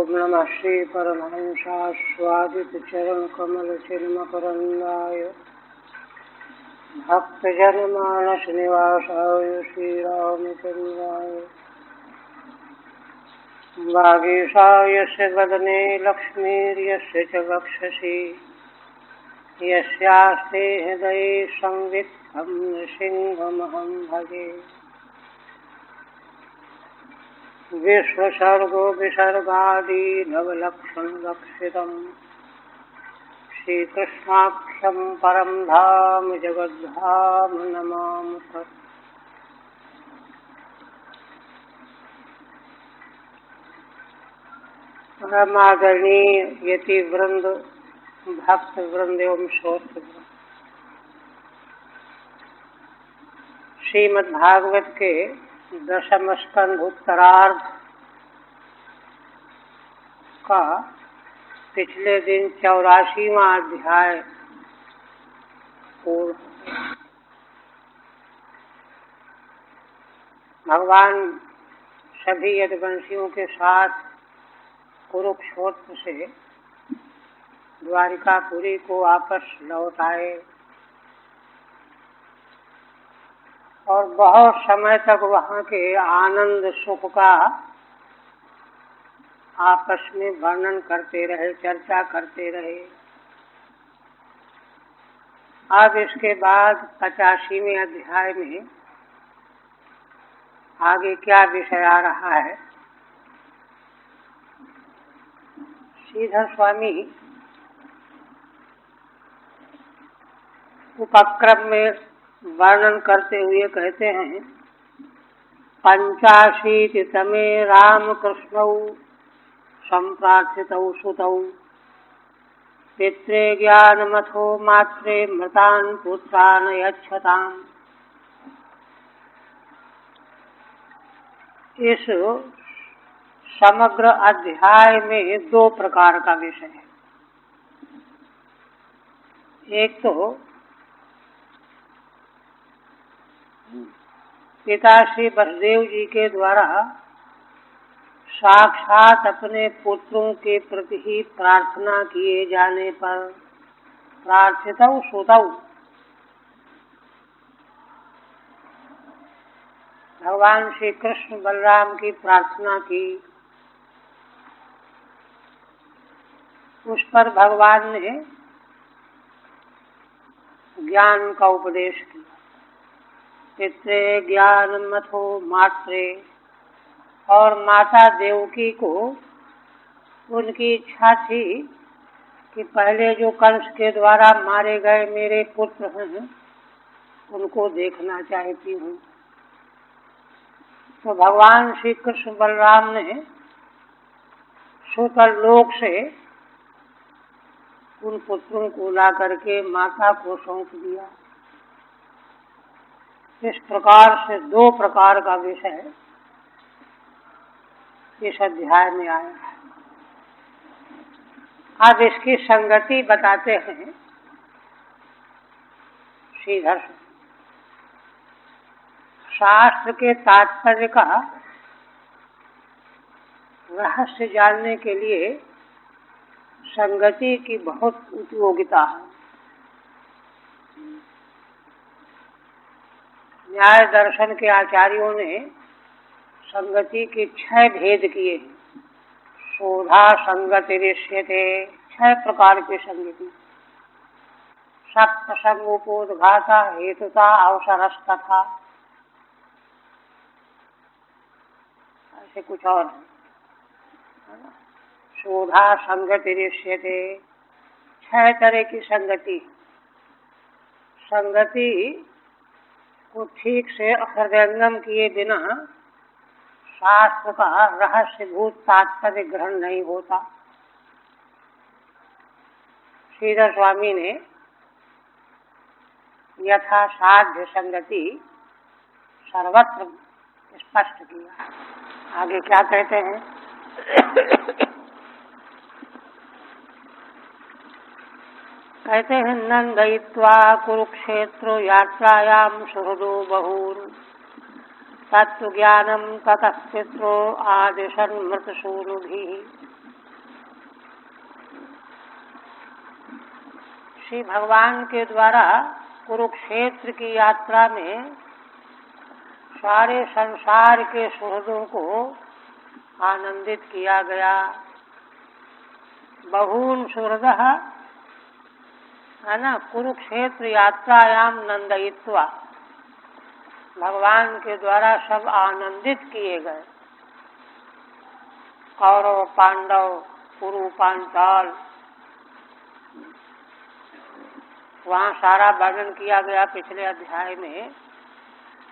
ओम नमः श्री परमहंसास्वादितचरणकमलचिन्मकरन्दाय भक्तजनमानसनिवासाय श्रीरामचन्द्राय वागीशायस्य वदने लक्ष्मीर्यस्य च वक्षसि यस्यास्ते हृदये संवित्तं सिंहमहं भजे। विश्वसर्गो विसर्गादि नवलक्षणलक्षितम् श्रीकृष्णाख्यं परं धाम जगद्धाम नमामि तत्। परमादरणीय यति वृंद, भक्त वृंद एवं श्रोत्र वृंद, श्रीमद्भागवत के दशम स्कंध उत्तरार्ध का पिछले दिन 84वां अध्याय पूर्ण। भगवान सभी यदुवंशियों के साथ कुरुक्षेत्र से द्वारिकापुरी को वापस लौट आए और बहुत समय तक वहाँ के आनंद सुख का आपस में वर्णन करते रहे, चर्चा करते रहे। अब इसके बाद 85वें अध्याय में आगे क्या विषय आ रहा है, श्रीधर स्वामी उपक्रम में वर्णन करते हुए कहते हैं, 85तमे रामकृष्णौ संप्रार्थितौ सुतौ पित्रे ज्ञानमथो मात्रे मृतान् पुत्रान् यच्छताम्। इस समग्र अध्याय में दो प्रकार का विषय है। एक तो पिता श्री वसुदेव जी के द्वारा साक्षात अपने पुत्रों के प्रति ही प्रार्थना किए जाने पर प्रार्थितौ सुतौ, भगवान श्री कृष्ण बलराम की प्रार्थना की। उस पर भगवान ने ज्ञान का उपदेश किया। पित्रे ज्ञानमथो मात्रे, और माता देवकी को उनकी इच्छा थी कि पहले जो कंस के द्वारा मारे गए मेरे पुत्र हैं उनको देखना चाहती हूँ। तो भगवान श्री कृष्ण बलराम ने सुतल लोक से उन पुत्रों को ला करके माता को सौंप दिया। इस प्रकार से दो प्रकार का विषय इस अध्याय में आया है। अब इसकी संगति बताते हैं श्रीधर। शास्त्र के तात्पर्य का रहस्य जानने के लिए संगति की बहुत उपयोगिता है। न्याय दर्शन के आचार्यों ने संगति के 6 भेद किए। शोधा संगति ऋष्यते, 6 प्रकार की संगति। सप्त संगोपोद्घाता हेतुता अवसरस्तथा, ऐसे कुछ और है। शोधा संगति ऋष्यते, 6 तरह की संगति। संगति को ठीक से हृदयंगम किए बिना शास्त्र का रहस्यभूत तात्पर्य ग्रहण नहीं होता। श्रीधर स्वामी ने यथा साध्य संगति सर्वत्र स्पष्ट किया। आगे क्या कहते हैं? कहते हैं, नंदयित्वा कुरुक्षेत्र यात्रायां सुहृदो बहुर तत्वज्ञानम ततः पित्रो आदिशन् मृतसूनुभिः श्री भगवान के द्वारा कुरुक्षेत्र की यात्रा में सारे संसार के सुहृदों को आनंदित किया गया। बहून सुहृदः है ना, कुरुक्षेत्र यात्रायाम नंदयित्वा, भगवान के द्वारा सब आनंदित किए गए। कौरव, पांडव, कुरु, पांचाल, वहाँ सारा वर्णन किया गया पिछले अध्याय में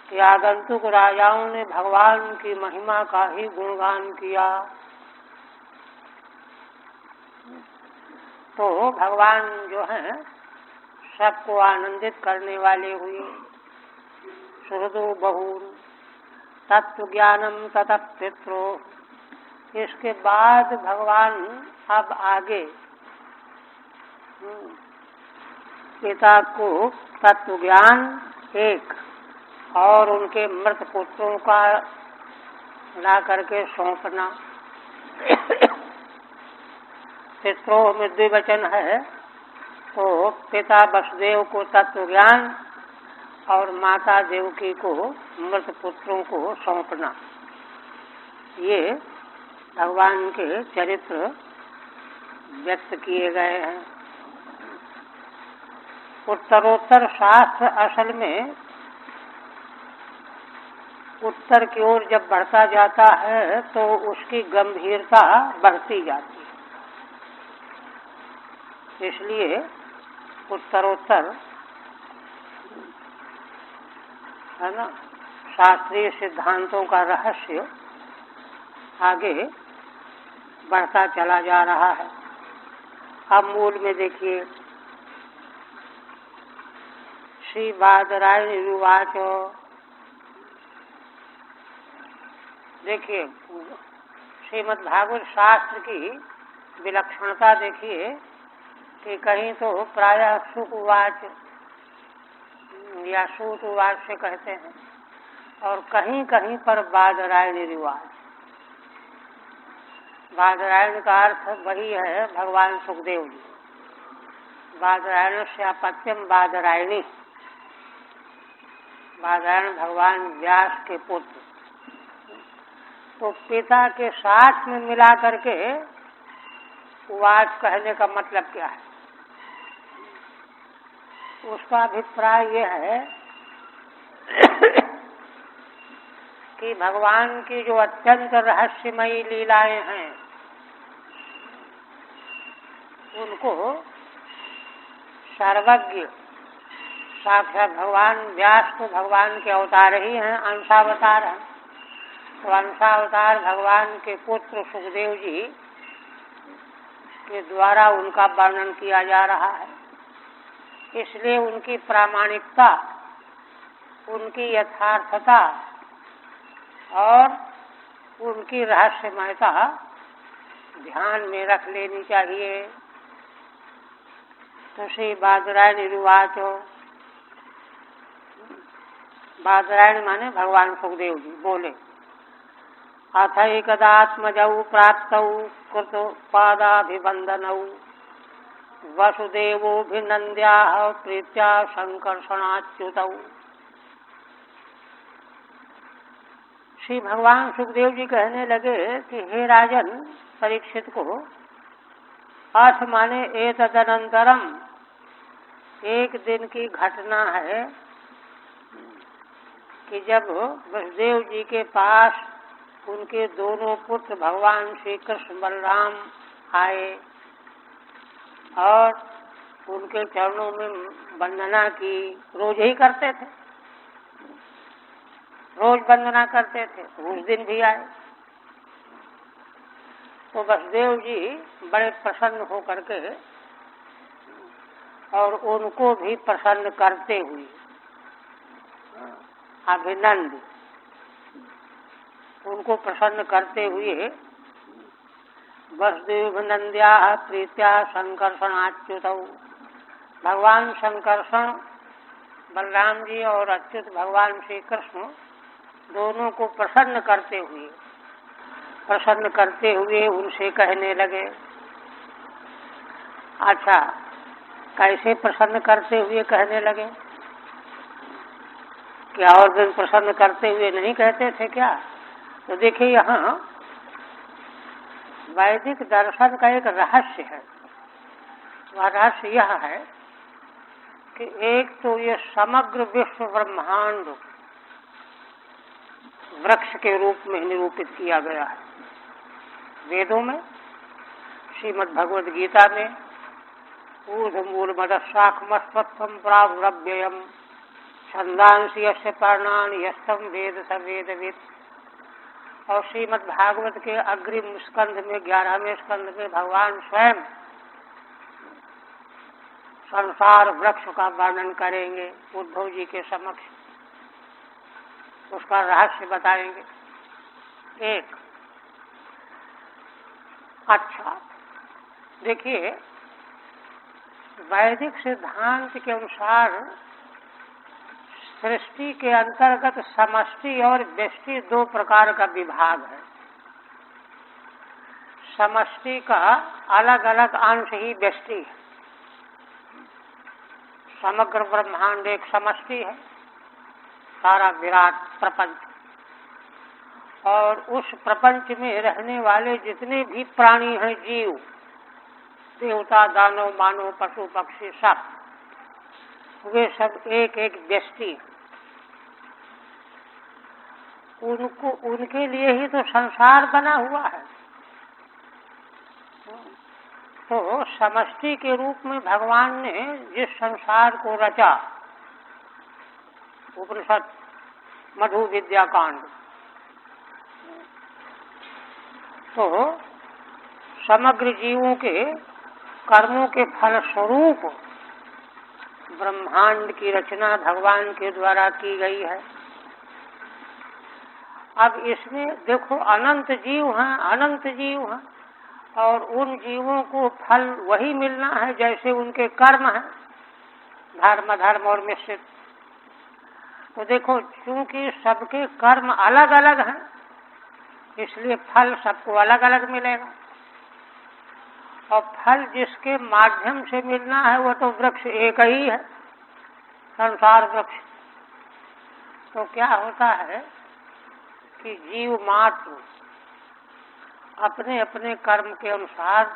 कि आगंतुक राजाओं ने भगवान की महिमा का ही गुणगान किया। तो भगवान जो हैं सबको आनंदित करने वाले हुए। सुहृदो बहुन तत्व ज्ञानम ततः पित्रो। इसके बाद भगवान अब आगे पिता को तत्व ज्ञान एक और उनके मृत पुत्रों का ला करके सौंपना। पित्रों में द्विवचन है, तो पिता वसुदेव को तत्व ज्ञान और माता देवकी को मृत पुत्रों को सौंपना। ये भगवान के चरित्र व्यक्त किए गए हैं। उत्तरोत्तर शास्त्र असल में उत्तर की ओर जब बढ़ता जाता है तो उसकी गंभीरता बढ़ती जाती है। इसलिए उत्तरोत्तर है ना, शास्त्रीय सिद्धांतों का रहस्य आगे बढ़ता चला जा रहा है। अब मूल में देखिए, श्री बादरायण उवाच। देखिए श्रीमद् भागवत शास्त्र की विलक्षणता देखिए कि कहीं तो प्रायः सुख उवाच या सूत उवाच से कहते हैं, और कहीं कहीं पर बादरायण रिवाज। बादरायण का अर्थ वही है भगवान सुखदेव जी। बादरायण से अपत्यम बादरायणी, बादरायण भगवान व्यास के पुत्र। तो पिता के साथ में मिला करके उवाच कहने का मतलब क्या है? उसका अभिप्राय यह है कि भगवान की जो अत्यंत रहस्यमयी लीलाएं हैं उनको सर्वज्ञ साक्षात भगवान व्यास तो भगवान के अवतार ही हैं, अंशावतार हैं। तो अंशावतार भगवान के पुत्र सुखदेव जी के द्वारा उनका वर्णन किया जा रहा है। इसलिए उनकी प्रामाणिकता, उनकी यथार्थता और उनकी रहस्यमयता ध्यान में रख लेनी चाहिए। तो श्री बादरायण उवाच, बादरायण माने भगवान सुखदेव जी बोले, अथैकदात्मजौ प्राप्तौ कृतपादाभिवन्दनौ वसुदेवोऽभिनन्द्याः प्रीत्या संकर्षणाच्युतौ। श्री भगवान सुखदेव जी कहने लगे कि हे राजन परीक्षित को, अथ माने एतदनंतरम, एक दिन की घटना है कि जब वसुदेव जी के पास उनके दोनों पुत्र भगवान श्री कृष्ण बलराम आए और उनके चरणों में वंदना की। रोज ही करते थे, रोज वंदना करते थे, उस दिन भी आए। तो वसुदेव जी बड़े प्रसन्न होकर के और उनको भी प्रसन्न करते हुए अभिनंद, उनको प्रसन्न करते हुए वसुदेवाभिनन्द्या प्रीत्या संकर्षणाच्युतौ, भगवान संकर्षण बलराम जी और अच्युत भगवान श्री कृष्ण दोनों को प्रसन्न करते हुए उनसे कहने लगे, अच्छा कैसे प्रसन्न करते हुए कहने लगे? क्या और दिन प्रसन्न करते हुए नहीं कहते थे क्या? तो देखिए यहाँ वैदिक दर्शन का एक रहस्य है। वह रहस्य यह है कि एक तो ये समग्र विश्व ब्रह्मांड वृक्ष के रूप में निरूपित किया गया है वेदों में, श्रीमद् भगवद गीता में ऊर्ध्वमूलमदः शाखमस्त्वत्थं प्रादुरव्ययम् छंदांसि यस्य पर्णानि यस्तं वेद स वेदवित्, और श्रीमद् भागवत के अग्रिम स्कंध में 11वें स्कंध में भगवान स्वयं संसार वृक्ष का वर्णन करेंगे उद्धव जी के समक्ष, उसका रहस्य बताएंगे। एक अच्छा देखिए, वैदिक सिद्धांत के अनुसार सृष्टि के अंतर्गत समष्टि और व्यष्टि दो प्रकार का विभाग है। समष्टि का अलग अलग अंश ही व्यष्टि है। समग्र ब्रह्मांड एक समष्टि है, सारा विराट प्रपंच, और उस प्रपंच में रहने वाले जितने भी प्राणी हैं, जीव, देवता, दानव, मानव, पशु, पक्षी, सब, वे सब एक एक व्यष्टि। उनको उनके लिए ही तो संसार बना हुआ है। तो समष्टि के रूप में भगवान ने जिस संसार को रचा, उपनिषद मधु विद्या कांड, तो समग्र जीवों के कर्मों के फल स्वरूप ब्रह्मांड की रचना भगवान के द्वारा की गई है। अब इसमें देखो अनंत जीव हैं, अनंत जीव हैं, और उन जीवों को फल वही मिलना है जैसे उनके कर्म हैं, धर्म, धर्म और मिश्रित। तो देखो, चूंकि सबके कर्म अलग अलग हैं, इसलिए फल सबको अलग अलग मिलेगा, और फल जिसके माध्यम से मिलना है वो तो वृक्ष एक ही है, संसार वृक्ष। तो क्या होता है कि जीव मात्र अपने अपने कर्म के अनुसार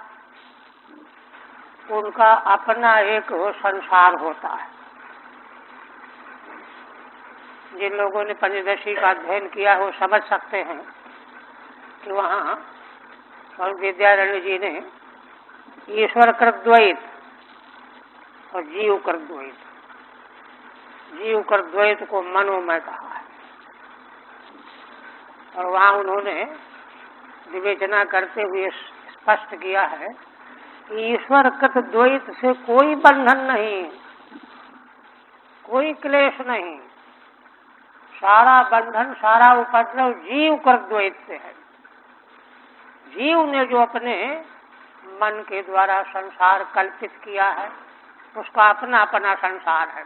उनका अपना एक संसार होता है। जिन लोगों ने पंचदशी का अध्ययन किया है वो समझ सकते हैं कि वहाँ स्वामी विद्यारण्य जी ने ईश्वर कृद्वैत और जीव कृद्वैत, जीव कृद्वैत को मनोमय कहा है, और वहाँ उन्होंने विवेचना करते हुए स्पष्ट किया है ईश्वर कृत द्वैत से कोई बंधन नहीं, कोई क्लेश नहीं, सारा बंधन, सारा उपद्रव जीव कृत द्वैत से है। जीव ने जो अपने मन के द्वारा संसार कल्पित किया है, उसका अपना अपना संसार है।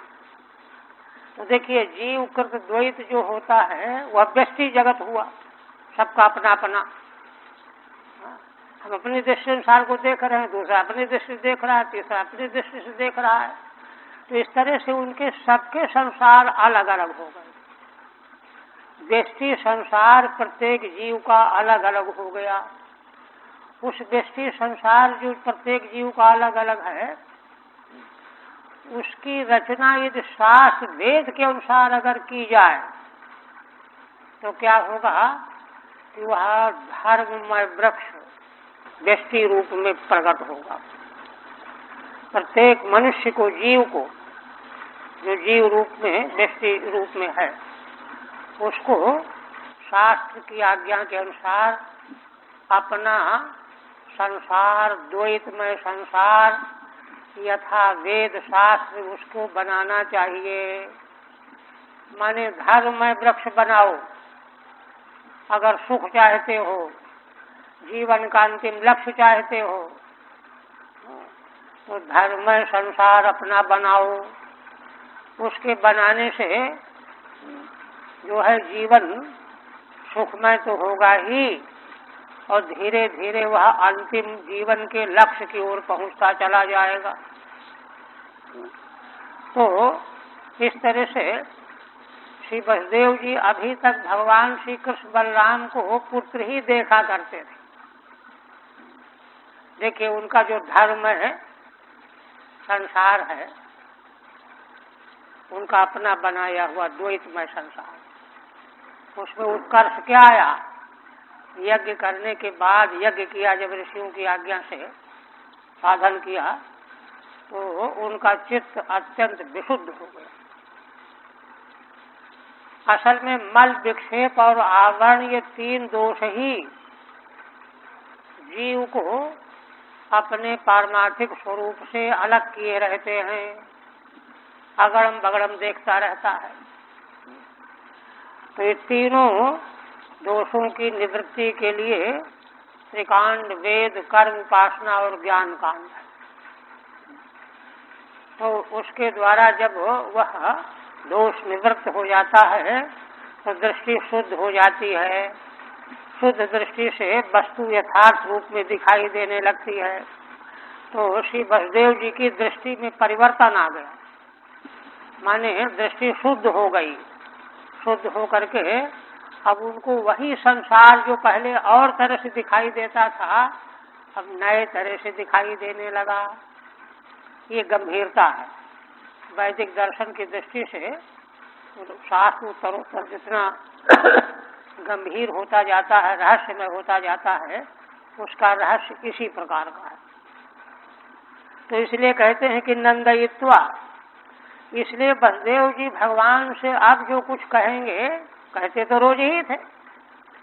तो देखिए, जीव कृत द्वैत जो होता है वह व्यष्टि जगत हुआ, सबका अपना अपना। हम अपनी दृष्टि से संसार को देख रहे हैं, दूसरा अपनी दृष्टि से देख रहा है, तीसरा अपनी दृष्टि से देख रहा है। तो इस तरह से उनके सबके संसार अलग अलग हो गए। व्यष्टि संसार प्रत्येक जीव का अलग अलग हो गया। उस व्यष्टि संसार जो प्रत्येक जीव का अलग अलग है, उसकी रचना यदि शास्त्र वेद के अनुसार अगर की जाए तो क्या होगा कि वह धर्ममय वृक्ष व्यष्टि रूप में प्रकट होगा। प्रत्येक मनुष्य को, जीव को, जो जीव रूप में, व्यष्टि रूप में है, उसको शास्त्र की आज्ञा के अनुसार अपना संसार, द्वैतमय संसार, यथा वेद शास्त्र उसको बनाना चाहिए। माने धर्ममय वृक्ष बनाओ। अगर सुख चाहते हो, जीवन का अंतिम लक्ष्य चाहते हो, तो धर्ममय संसार अपना बनाओ। उसके बनाने से जो है जीवन सुखमय तो होगा ही, और धीरे धीरे वह अंतिम जीवन के लक्ष्य की ओर पहुंचता चला जाएगा। तो इस तरह से श्री वसुदेव जी अभी तक भगवान श्री कृष्ण बलराम को पुत्र ही देखा करते थे। देखिए उनका जो धर्म है, संसार है, उनका अपना बनाया हुआ द्वैतमय संसार, उसमें उत्कर्ष क्या आया? यज्ञ करने के बाद यज्ञ किया, जब ऋषियों की आज्ञा से साधन किया तो उनका चित्त अत्यंत विशुद्ध हो गया। असल में मल, विक्षेप और आवरण, ये तीन दोष ही जीव को अपने पारमार्थिक स्वरूप से अलग किए रहते हैं, अगड़म बगड़म देखता रहता है। तो ये तीनों दोषों की निवृत्ति के लिए त्रिकांड, वेद, कर्म, उपासना और ज्ञान कांड है। तो उसके द्वारा जब वह दोष निवृत्त हो जाता है तो दृष्टि शुद्ध हो जाती है। शुद्ध दृष्टि से वस्तु यथार्थ रूप में दिखाई देने लगती है। तो श्री वसुदेव जी की दृष्टि में परिवर्तन आ गया, माने दृष्टि शुद्ध हो गई। शुद्ध हो करके अब उनको वही संसार जो पहले और तरह से दिखाई देता था, अब नए तरह से दिखाई देने लगा। ये गंभीरता है। वैदिक दर्शन की दृष्टि से शास्त्र उत्तरोत्तर जितना गंभीर होता जाता है, रहस्यमय होता जाता है, उसका रहस्य इसी प्रकार का है। तो इसलिए कहते हैं कि नंदयित्वा, इसलिए वसुदेव जी भगवान से अब जो कुछ कहेंगे, कहते तो रोज ही थे,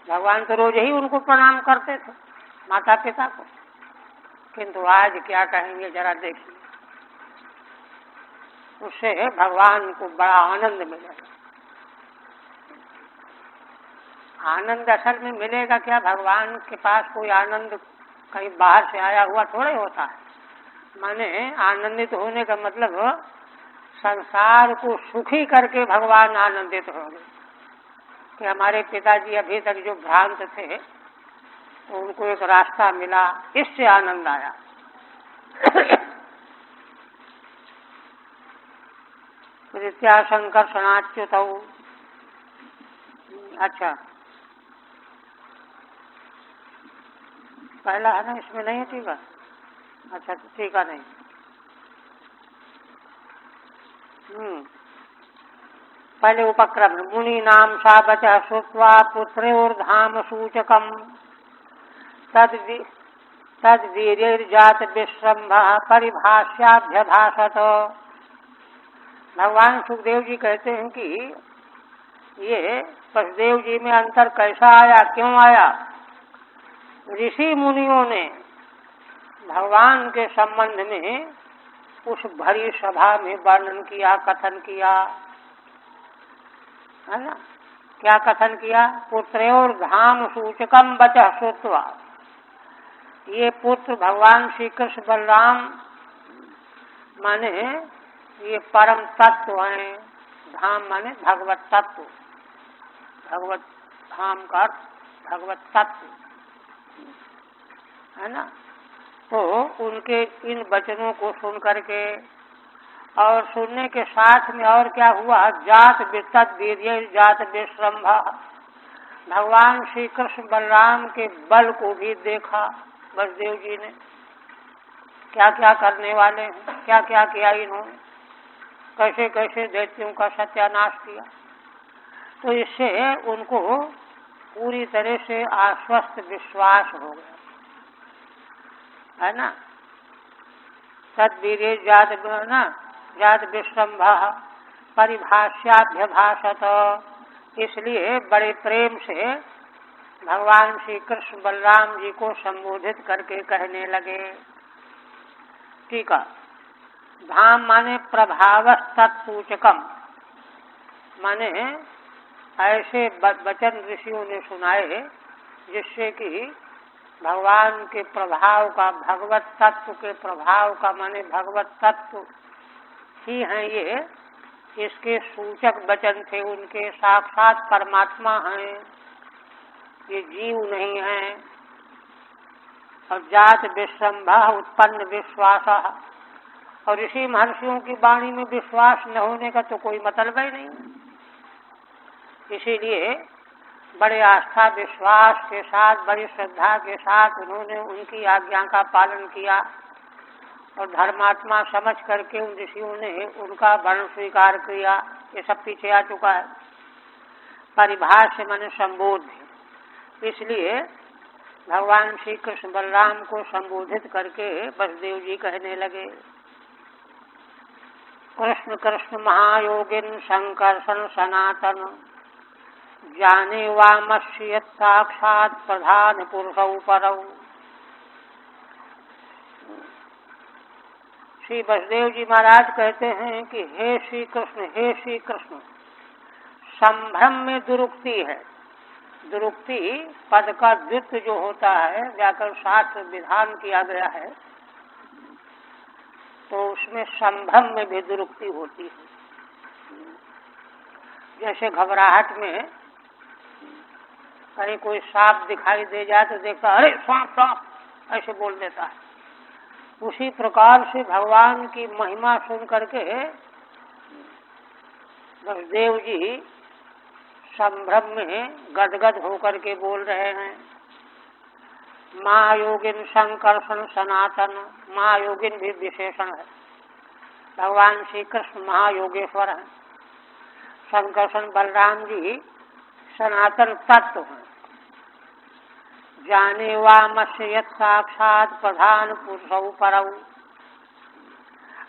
भगवान तो रोज ही उनको प्रणाम करते थे, माता पिता को, किंतु आज क्या कहेंगे जरा देखिए। उससे भगवान को बड़ा आनंद मिलेगा। आनंद असल में मिलेगा क्या? भगवान के पास कोई आनंद कहीं बाहर से आया हुआ थोड़े होता है। माने आनंदित होने का मतलब संसार को सुखी करके भगवान आनंदित होंगे कि हमारे पिताजी अभी तक जो भ्रांत थे तो उनको एक रास्ता मिला, इससे आनंद आया। प्रत्याशंकर सनाच्युत। अच्छा, पहला है ना, इसमें नहीं है टीका? अच्छा, तो टीका नहीं। पहले उपक्रम, मुनि नाम सा बचा श्रुत्वा पुत्रोर्धाम सूचकम तद वीर्यजात विश्रम्भ परिभाष्याभ्यभाषत। भगवान सुखदेव जी कहते हैं कि ये वसुदेव जी में अंतर कैसा आया, क्यों आया? ऋषि मुनियों ने भगवान के संबंध में उस भरी सभा में वर्णन किया, कथन किया, है ना? क्या कथन किया? पुत्रोर धाम सूचकम बचः श्रुत्वा। ये पुत्र भगवान श्री कृष्ण बलराम माने ये परम तत्व हैं। धाम माने भगवत तत्व, भगवत धाम का भगवत तत्व, है ना? तो उनके इन वचनों को सुन करके और सुनने के साथ में और क्या हुआ? जात वितत वीर्य जात विश्रम्भ। भगवान श्री कृष्ण बलराम के बल को भी देखा वसुदेव जी ने, क्या क्या करने वाले हैं, क्या क्या किया इन्होंने, कैसे कैसे दैत्यों का सत्यानाश किया। तो इससे उनको पूरी तरह से आश्वस्त विश्वास हो गया, है ना? तद्वीर्य जात ना जात विश्रम्भ परिभाष्याभ्यभाषत। इसलिए बड़े प्रेम से भगवान श्री कृष्ण बलराम जी को संबोधित करके कहने लगे। ठीक है, धाम माने प्रभाव तत्सूचकम, माने ऐसे वचन ऋषियों ने सुनाए जिससे कि भगवान के प्रभाव का, भगवत तत्व के प्रभाव का, माने भगवत तत्व ही हैं ये, इसके सूचक वचन थे। उनके साक्षात परमात्मा हैं, ये जीव नहीं है। और जात विश्रम्भ उत्पन्न विश्वास, और ऋषि महर्षियों की वाणी में विश्वास न होने का तो कोई मतलब ही नहीं। इसीलिए बड़े आस्था विश्वास के साथ, बड़ी श्रद्धा के साथ उन्होंने उनकी आज्ञा का पालन किया और धर्मात्मा समझ करके उन ऋषियों ने उनका वर्ण स्वीकार किया। ये सब पीछे आ चुका है। परिभाष्य माने संबोध। इसलिए भगवान श्री कृष्ण बलराम को संबोधित करके वसुदेव जी कहने लगे, कृष्ण कृष्ण महायोगिन संकर्षण सनातन जाने वामस्य साक्षात प्रधान पुरुषौ परौ। श्री वसुदेव जी महाराज कहते हैं कि हे श्री कृष्ण, संभ्रम में दुरुक्ति है। दुरुक्ति पद का द्वित्व जो होता है, व्याकरण शास्त्र विधान किया गया है, तो उसमें संभ्रम में भी दुरुक्ति होती है। जैसे घबराहट में कहीं कोई सांप दिखाई दे जाए तो देखता अरे सांप सांप ऐसे बोल देता है। उसी प्रकार से भगवान की महिमा सुन करके वसुदेव जी संभ्रम में गदगद होकर के बोल रहे हैं। महायोगिन संकर्षण सनातन, महायोगिन भी विशेषण है। भगवान श्री कृष्ण महायोगेश्वर हैं। संकर्षण बलराम जी सनातन तत्व हैं। जाने वामस्य यत् साक्षात प्रधान पुरुषौ परौ।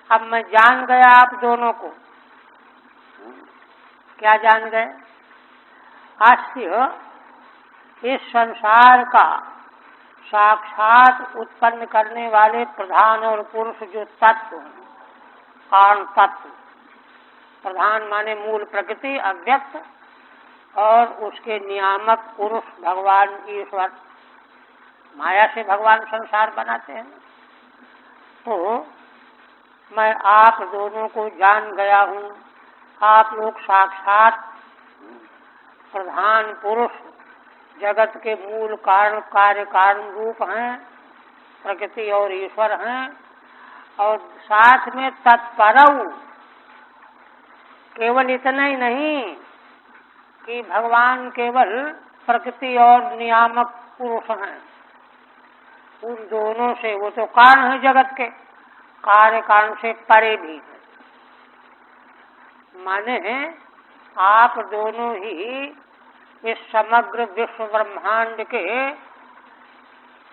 अब मैं जान गया आप दोनों को। क्या जान गए? हास्य इस संसार का साक्षात उत्पन्न करने वाले प्रधान और पुरुष जो तत्व हैं, कारण तत्व। प्रधान माने मूल प्रकृति अव्यक्त, और उसके नियामक पुरुष भगवान ईश्वर। माया से भगवान संसार बनाते हैं। तो मैं आप दोनों को जान गया हूँ। आप लोग साक्षात प्रधान पुरुष, जगत के मूल कारण कार्य कारण रूप हैं, प्रकृति और ईश्वर हैं। और साथ में तत्परऊ, केवल इतना ही नहीं कि भगवान केवल प्रकृति और नियामक पुरुष हैं। उन दोनों से, वो तो कारण है जगत के, कार्य कारण से परे भी है। माने आप दोनों ही इस समग्र विश्व ब्रह्मांड के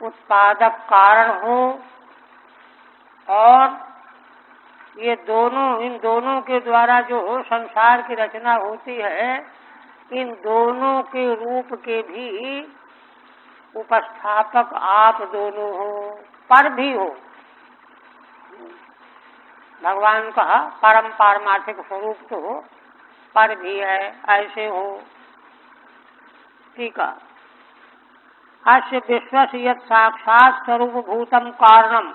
उत्पादक कारण हो, और ये दोनों, इन दोनों के द्वारा जो संसार की रचना होती है, इन दोनों के रूप के भी उपस्थापक आप दोनों हो, पर भी हो। भगवान का परम पारमार्थिक स्वरूप तो पर भी है, ऐसे हो। ठीक है। अस्य विश्वस्य यत् साक्षात स्वरूप भूतम कारणम।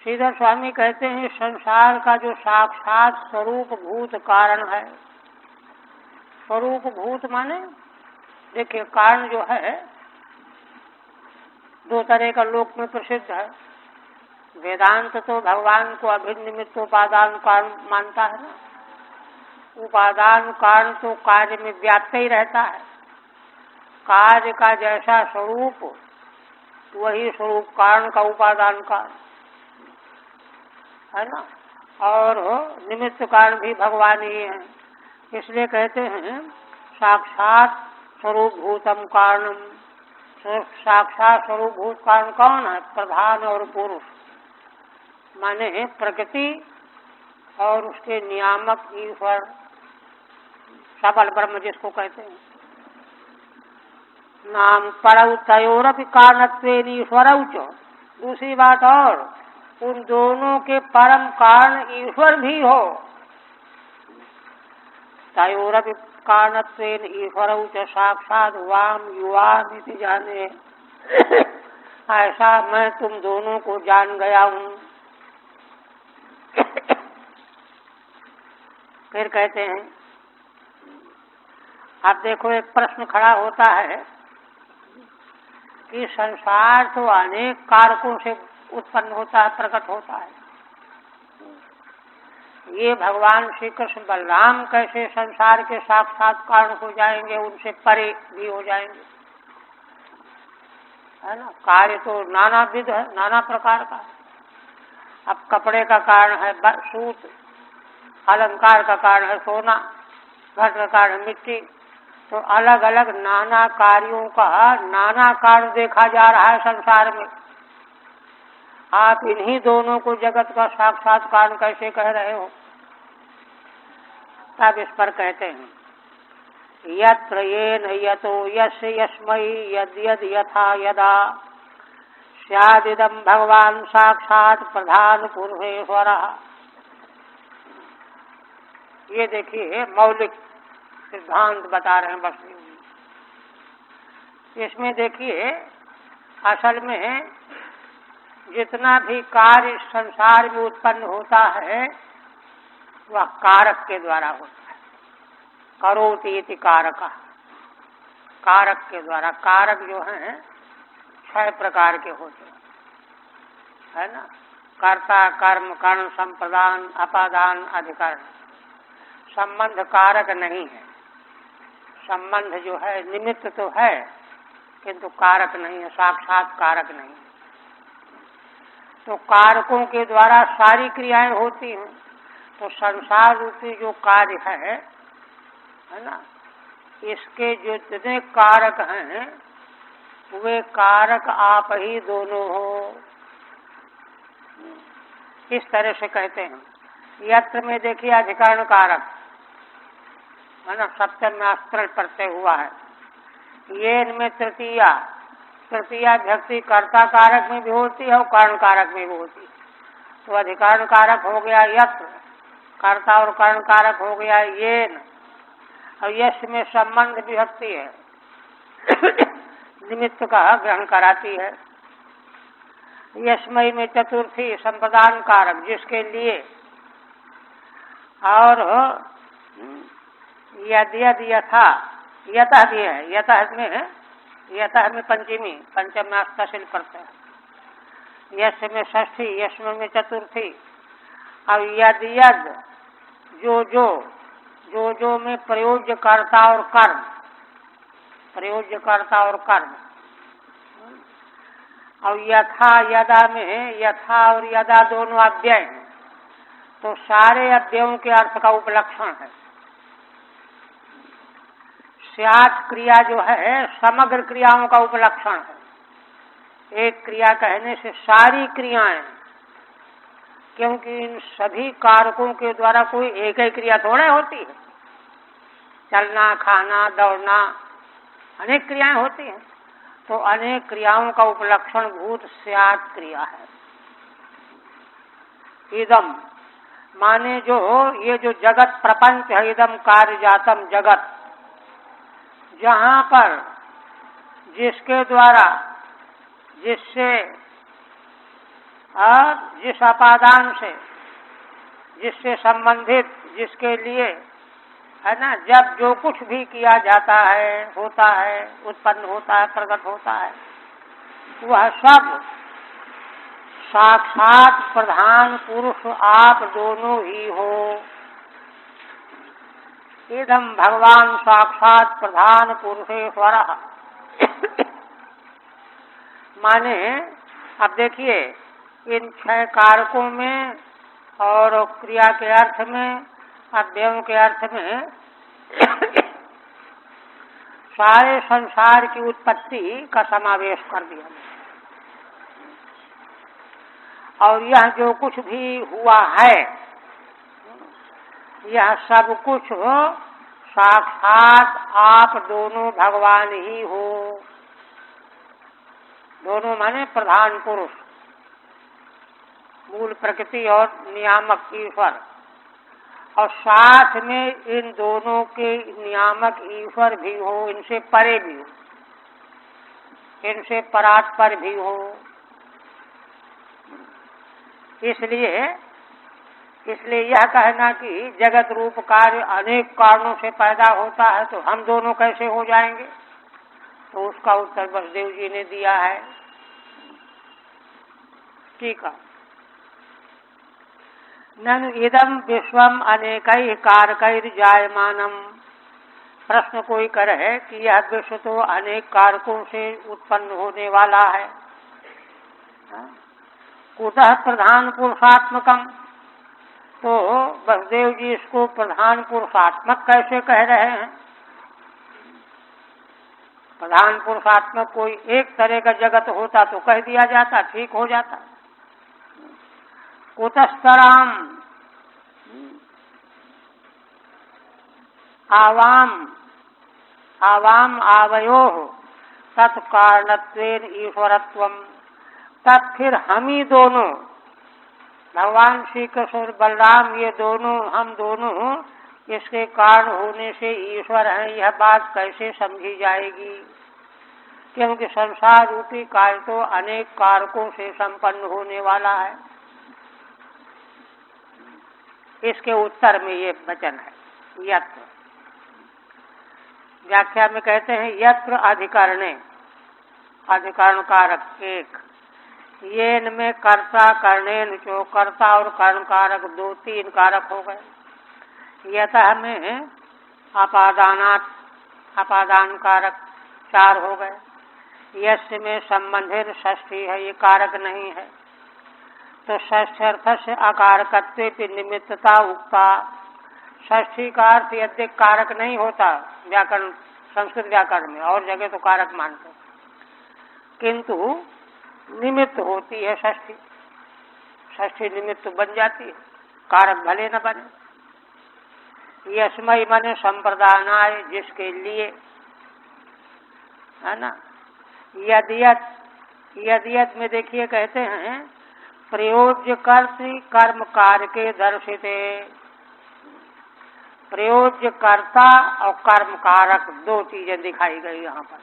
श्रीधर स्वामी कहते हैं संसार का जो साक्षात स्वरूप भूत कारण है। स्वरूप भूत माने देखिए, कारण जो है दो तरह का लोक में प्रसिद्ध है। वेदांत तो भगवान को अभिन्न निमित्त उपादान कारण मानता है ना। उपादान कारण तो कार्य में व्याप्त ही रहता है। कार्य का जैसा स्वरूप, वही स्वरूप कारण का उपादान कारण है ना। और निमित्त कारण भी भगवान ही है। इसलिए कहते हैं साक्षात स्वरूप भूतम कारणम। साक्षात स्वरूप भूत कारण कौन है? प्रधान और पुरुष, माने प्रकृति और उसके नियामक ईश्वर, सबल ब्रह्म जिसको कहते हैं। नाम परौ तयोरपि कारणत्वेन ईश्वरौ च। दूसरी बात और, उन दोनों के परम कारण ईश्वर भी हो। तयोरपि कारणत्वेन ईश्वरौ च साक्षात वाम युवाम इति जाने। ऐसा मैं तुम दोनों को जान गया हूँ। फिर कहते हैं, अब देखो एक प्रश्न खड़ा होता है कि संसार तो अनेक कारकों से उत्पन्न होता है, प्रकट होता है। ये भगवान श्री कृष्ण बलराम कैसे संसार के साक्षात कारण हो जाएंगे, उनसे परे भी हो जाएंगे, है ना। कार्य तो नाना विध है, नाना प्रकार का। अब कपड़े का कारण है सूत, अलंकार का कारण है सोना, घट का कारण है मिट्टी, तो अलग अलग नाना कार्यों का नाना कारण देखा जा रहा है संसार में। आप इन्हीं दोनों को जगत का साक्षात कारण कैसे कह रहे हो? तब इस पर कहते हैं, यत्र येन यतो यस्य यस्मै यद यद यथा यदा स्यादिदं भगवान साक्षात प्रधान पुरुषेश्वरः। ये देखिए मौलिक सिद्धांत बता रहे हैं बस। इसमें देखिए असल में जितना भी कार्य संसार में उत्पन्न होता है वह कारक के द्वारा होता है। करोति इति कारकः, कारक के द्वारा। कारक जो हैं 6 प्रकार के होते हैं, है ना। कर्ता, कर्म, कर्ण, संप्रदान, अपादान, अधिकरण। संबंध कारक नहीं है। संबंध जो है निमित्त तो है किंतु कारक नहीं है, साक्षात कारक नहीं है। तो कारकों के द्वारा सारी क्रियाएं होती हैं। तो संसार रूपी जो कार्य है ना, इसके जो जितने कारक हैं वे कारक आप ही दोनों हो, इस तरह से कहते हैं। यत्र में देखिए अधिकरण कारक, है ना, सप्तम में अस्त्र प्रत्यय हुआ है। ये इनमें तृतीया, तृतीया व्यक्ति कर्ता कारक में भी होती है और कर्ण कारक में भी होती है। तो अधिकरण कारक हो गया यत्र, कर्ता और कर्ण कारक हो गया येन, और यश में संबंध विभक्ति है निमित्त का ग्रहण कराती है। यशमय में चतुर्थी संप्रदान कारक, जिसके लिए, और यद यद यथा, यतः भी है, यतः में पंचमी, पंचम में अष्टशिल करते हैं। यश में षष्ठी, यश्म में चतुर्थी, और यद यद जो में प्रयोज्य कर्ता और कर्म, प्रयोज्य कर्ता और कर्म। और यथा यदा में यथा और यदा दोनों अव्यय हैं, तो सारे अव्ययों के अर्थ का उपलक्षण है। स्यात् क्रिया जो है समग्र क्रियाओं का उपलक्षण है। एक क्रिया कहने से सारी क्रियाएं, क्योंकि इन सभी कारकों के द्वारा कोई एक ही क्रिया थोड़े होती है। चलना, खाना, दौड़ना, अनेक क्रियाएं होती हैं। तो अनेक क्रियाओं का उपलक्षण भूत स्यात् क्रिया है। इदम माने जो ये जो जगत प्रपंच है, इदम कार्य जातम जगत, जहाँ पर जिसके द्वारा, जिससे और जिस अपादान से, जिससे संबंधित, जिसके लिए, है ना, जब जो कुछ भी किया जाता है, होता है, उत्पन्न होता है, प्रकट होता है, वह सब साक्षात प्रधान पुरुष आप दोनों ही हो। इदम भगवान साक्षात प्रधान पुरुषेश्वरः। माने अब देखिए इन 6 कारकों में और क्रिया के अर्थ में, अव्ययों के अर्थ में सारे संसार की उत्पत्ति का समावेश कर दिया। और यह जो कुछ भी हुआ है, यह सब कुछ साक्षात आप दोनों भगवान ही हो। दोनों माने प्रधान पुरुष, मूल प्रकृति और नियामक ईश्वर, और साथ में इन दोनों के नियामक ईश्वर भी हो, इनसे परे भी हो, इनसे परात्पर भी हो। इसलिए यह कहना कि जगत रूप कार्य अनेक कारणों से पैदा होता है, तो हम दोनों कैसे हो जाएंगे, तो उसका उत्तर वसुदेव जी ने दिया है। ठीक है। ननु इदम विश्वम अनेकैः कारकैर्जायमानम। प्रश्न कोई करे कि यह विश्व तो अनेक कारकों से उत्पन्न होने वाला है, कुतः प्रधान पुरुषात्मकम। तो वसुदेव जी इसको प्रधान पुरुषात्मक कैसे कह रहे हैं? प्रधान पुरुषात्मक कोई एक तरह का जगत होता तो कह दिया जाता, ठीक हो जाता। कुतस्तराम आवाम आवयोः तत्कारणत्वेन ईश्वरत्वम। तब फिर हम ही दोनों, भगवान श्री कृष्ण और बलराम, ये दोनों, हम दोनों इसके कारण होने से ईश्वर हैं, यह बात कैसे समझी जाएगी? क्योंकि संसार रूपी कार्य तो अनेक कारकों से संपन्न होने वाला है। इसके उत्तर में ये वचन है, यत्र। व्याख्या में कहते हैं यत्र अधिकरणे, अधिकरण कारक एक, ये इनमें कर्ता करणेन, जो कर्ता और कर्ण कारक दो तीन कारक हो गए। यतः में अपादानात्, अपादान कारक चार हो गए। यश में संबंधित षष्ठी है, ये कारक नहीं है, तो षष्ठ्यर्थ से अकारकत्व की निमित्तता उक्ता। षष्ठी का अर्थ यद्य कारक नहीं होता व्याकरण, संस्कृत व्याकरण में, और जगह तो कारक मानते, किंतु निमित्त होती है षष्ठी। षष्ठी निमित्त बन जाती है, कारक भले न बने। यस्मय माने संप्रदानाय, जिसके लिए, है ना। यदियत, यदियत में देखिए कहते हैं प्रयोज्य कर्तृ कर्म कार्य के दर्शिते। प्रयोज्य कर्ता और कर्म कारक दो चीजें दिखाई गई यहाँ पर।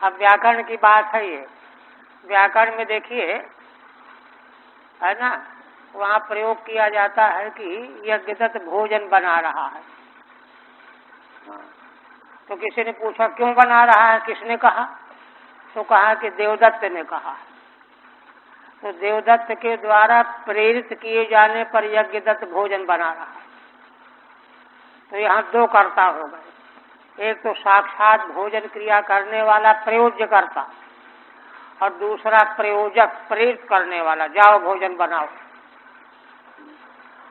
अब व्याकरण की बात है ये। व्याकरण में देखिए, है ना, वहाँ प्रयोग किया जाता है कि यज्ञदत्त भोजन बना रहा है। तो किसी ने पूछा क्यों बना रहा है, किसने कहा? तो कहा कि देवदत्त ने कहा। तो देवदत्त के द्वारा प्रेरित किए जाने पर यज्ञदत्त भोजन बना रहा है। तो यहाँ दो कर्ता हो गए, एक तो साक्षात भोजन क्रिया करने वाला प्रयोज्य कर्ता, और दूसरा प्रयोजक, प्रेरित करने वाला, जाओ भोजन बनाओ,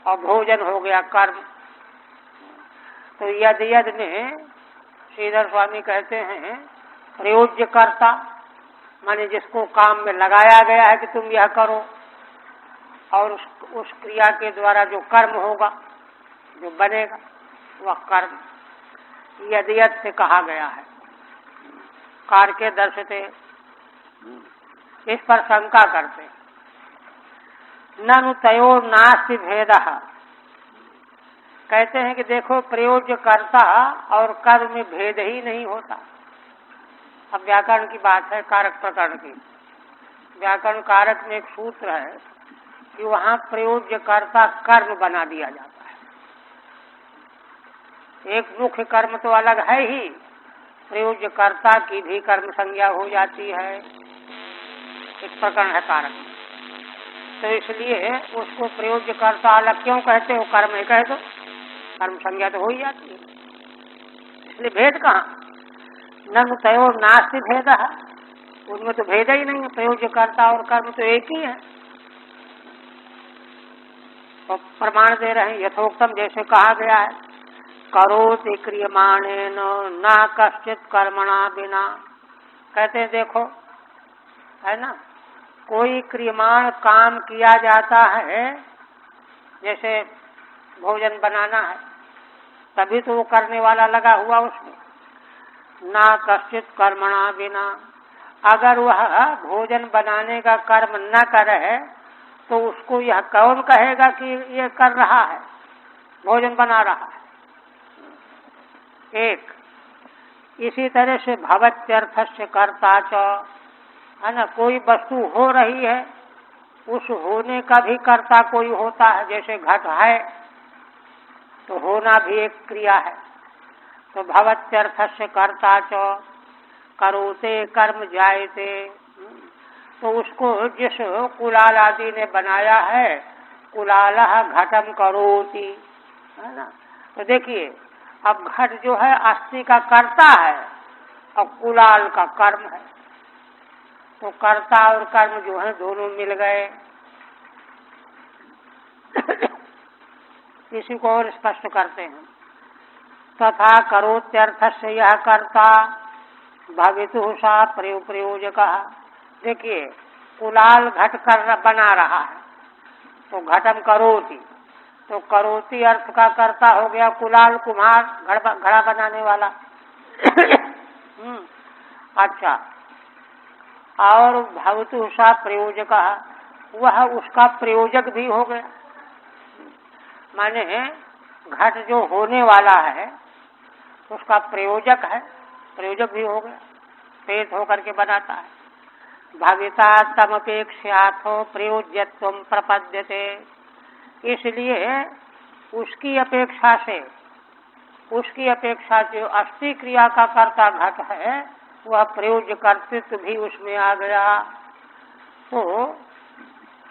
और भोजन हो गया कर्म। तो यद यद में श्रीधर स्वामी कहते हैं प्रयोज्य कर्ता माने जिसको काम में लगाया गया है कि तुम यह करो, और उस क्रिया के द्वारा जो कर्म होगा, जो बनेगा, वह कर्म यदियत से कहा गया है। कार्य के दर्शते, इस पर शंका करते, ननु तयोर नास्ति भेदः। कहते हैं कि देखो प्रयोज्य कर्ता और कर्म में भेद ही नहीं होता। अब व्याकरण की बात है, कारक प्रकरण की। व्याकरण कारक में एक सूत्र है कि वहाँ प्रयोज्य कर्ता कर्म बना दिया जाता है। एक मुख्य कर्म तो अलग है ही, प्रयोज्य कर्ता की भी कर्म संज्ञा हो जाती है। एक प्रकरण है कारक, तो इसलिए उसको प्रयोज्य कर्ता अलग क्यों कहते हो? कर्म ही कह दो, कर्म संज्ञा तो हो ही जाती है, इसलिए भेद कहाँ? ननु तयोर नास्ति भेदः, उनमें तो भेद ही नहीं है। प्रयोज्य कर्ता और कर्म तो एक ही है। तो प्रमाण दे रहे हैं यथोक्तम, जैसे कहा गया है, करोति क्रियमाणेन न कश्चित कर्मणा बिना। कहते हैं देखो, है ना, कोई क्रियमाण काम किया जाता है, जैसे भोजन बनाना है, तभी तो वो करने वाला लगा हुआ उसमें। ना कश्चित कर्मणा बिना, अगर वह भोजन बनाने का कर्म न करे तो उसको यह कौन कहेगा कि ये कर रहा है, भोजन बना रहा है? एक इसी तरह से भवत्यर्थस्य कर्ता च, है ना, कोई वस्तु हो रही है, उस होने का भी कर्ता कोई होता है। जैसे घट है तो होना भी एक क्रिया है। तो भवत्यर्थस्य कर्ता च करोते कर्म जायते, तो उसको जिस कुलाल आदि ने बनाया है कुलालः घटम करोति, है ना। तो देखिए अब घट जो है अस्थि का कर्ता है और कुलाल का कर्म है, तो कर्ता और कर्म जो है दोनों मिल गए। इसी को और स्पष्ट करते हैं। तथा करोत्यर्थ से यह कर्ता भवितु सा प्रयोजक। देखिए कुलाल घट कर बना रहा है तो घटम करोति, तो करोति अर्थ का कर्ता हो गया कुलाल, कुम्हार, घड़ा बनाने वाला। अच्छा, और भवतु सा प्रयोजक, वह उसका प्रयोजक भी हो गया। माने घट जो होने वाला है उसका प्रयोजक है, प्रयोजक भी हो गया, प्रेत होकर के बनाता है। भविता तमपेक्षार्थो प्रयोज्यत्वं प्रपद्यते, इसलिए उसकी अपेक्षा जो अस्थि क्रिया का कर्ता घट है वह प्रयोज्य कर्तृत्व भी उसमें आ गया। तो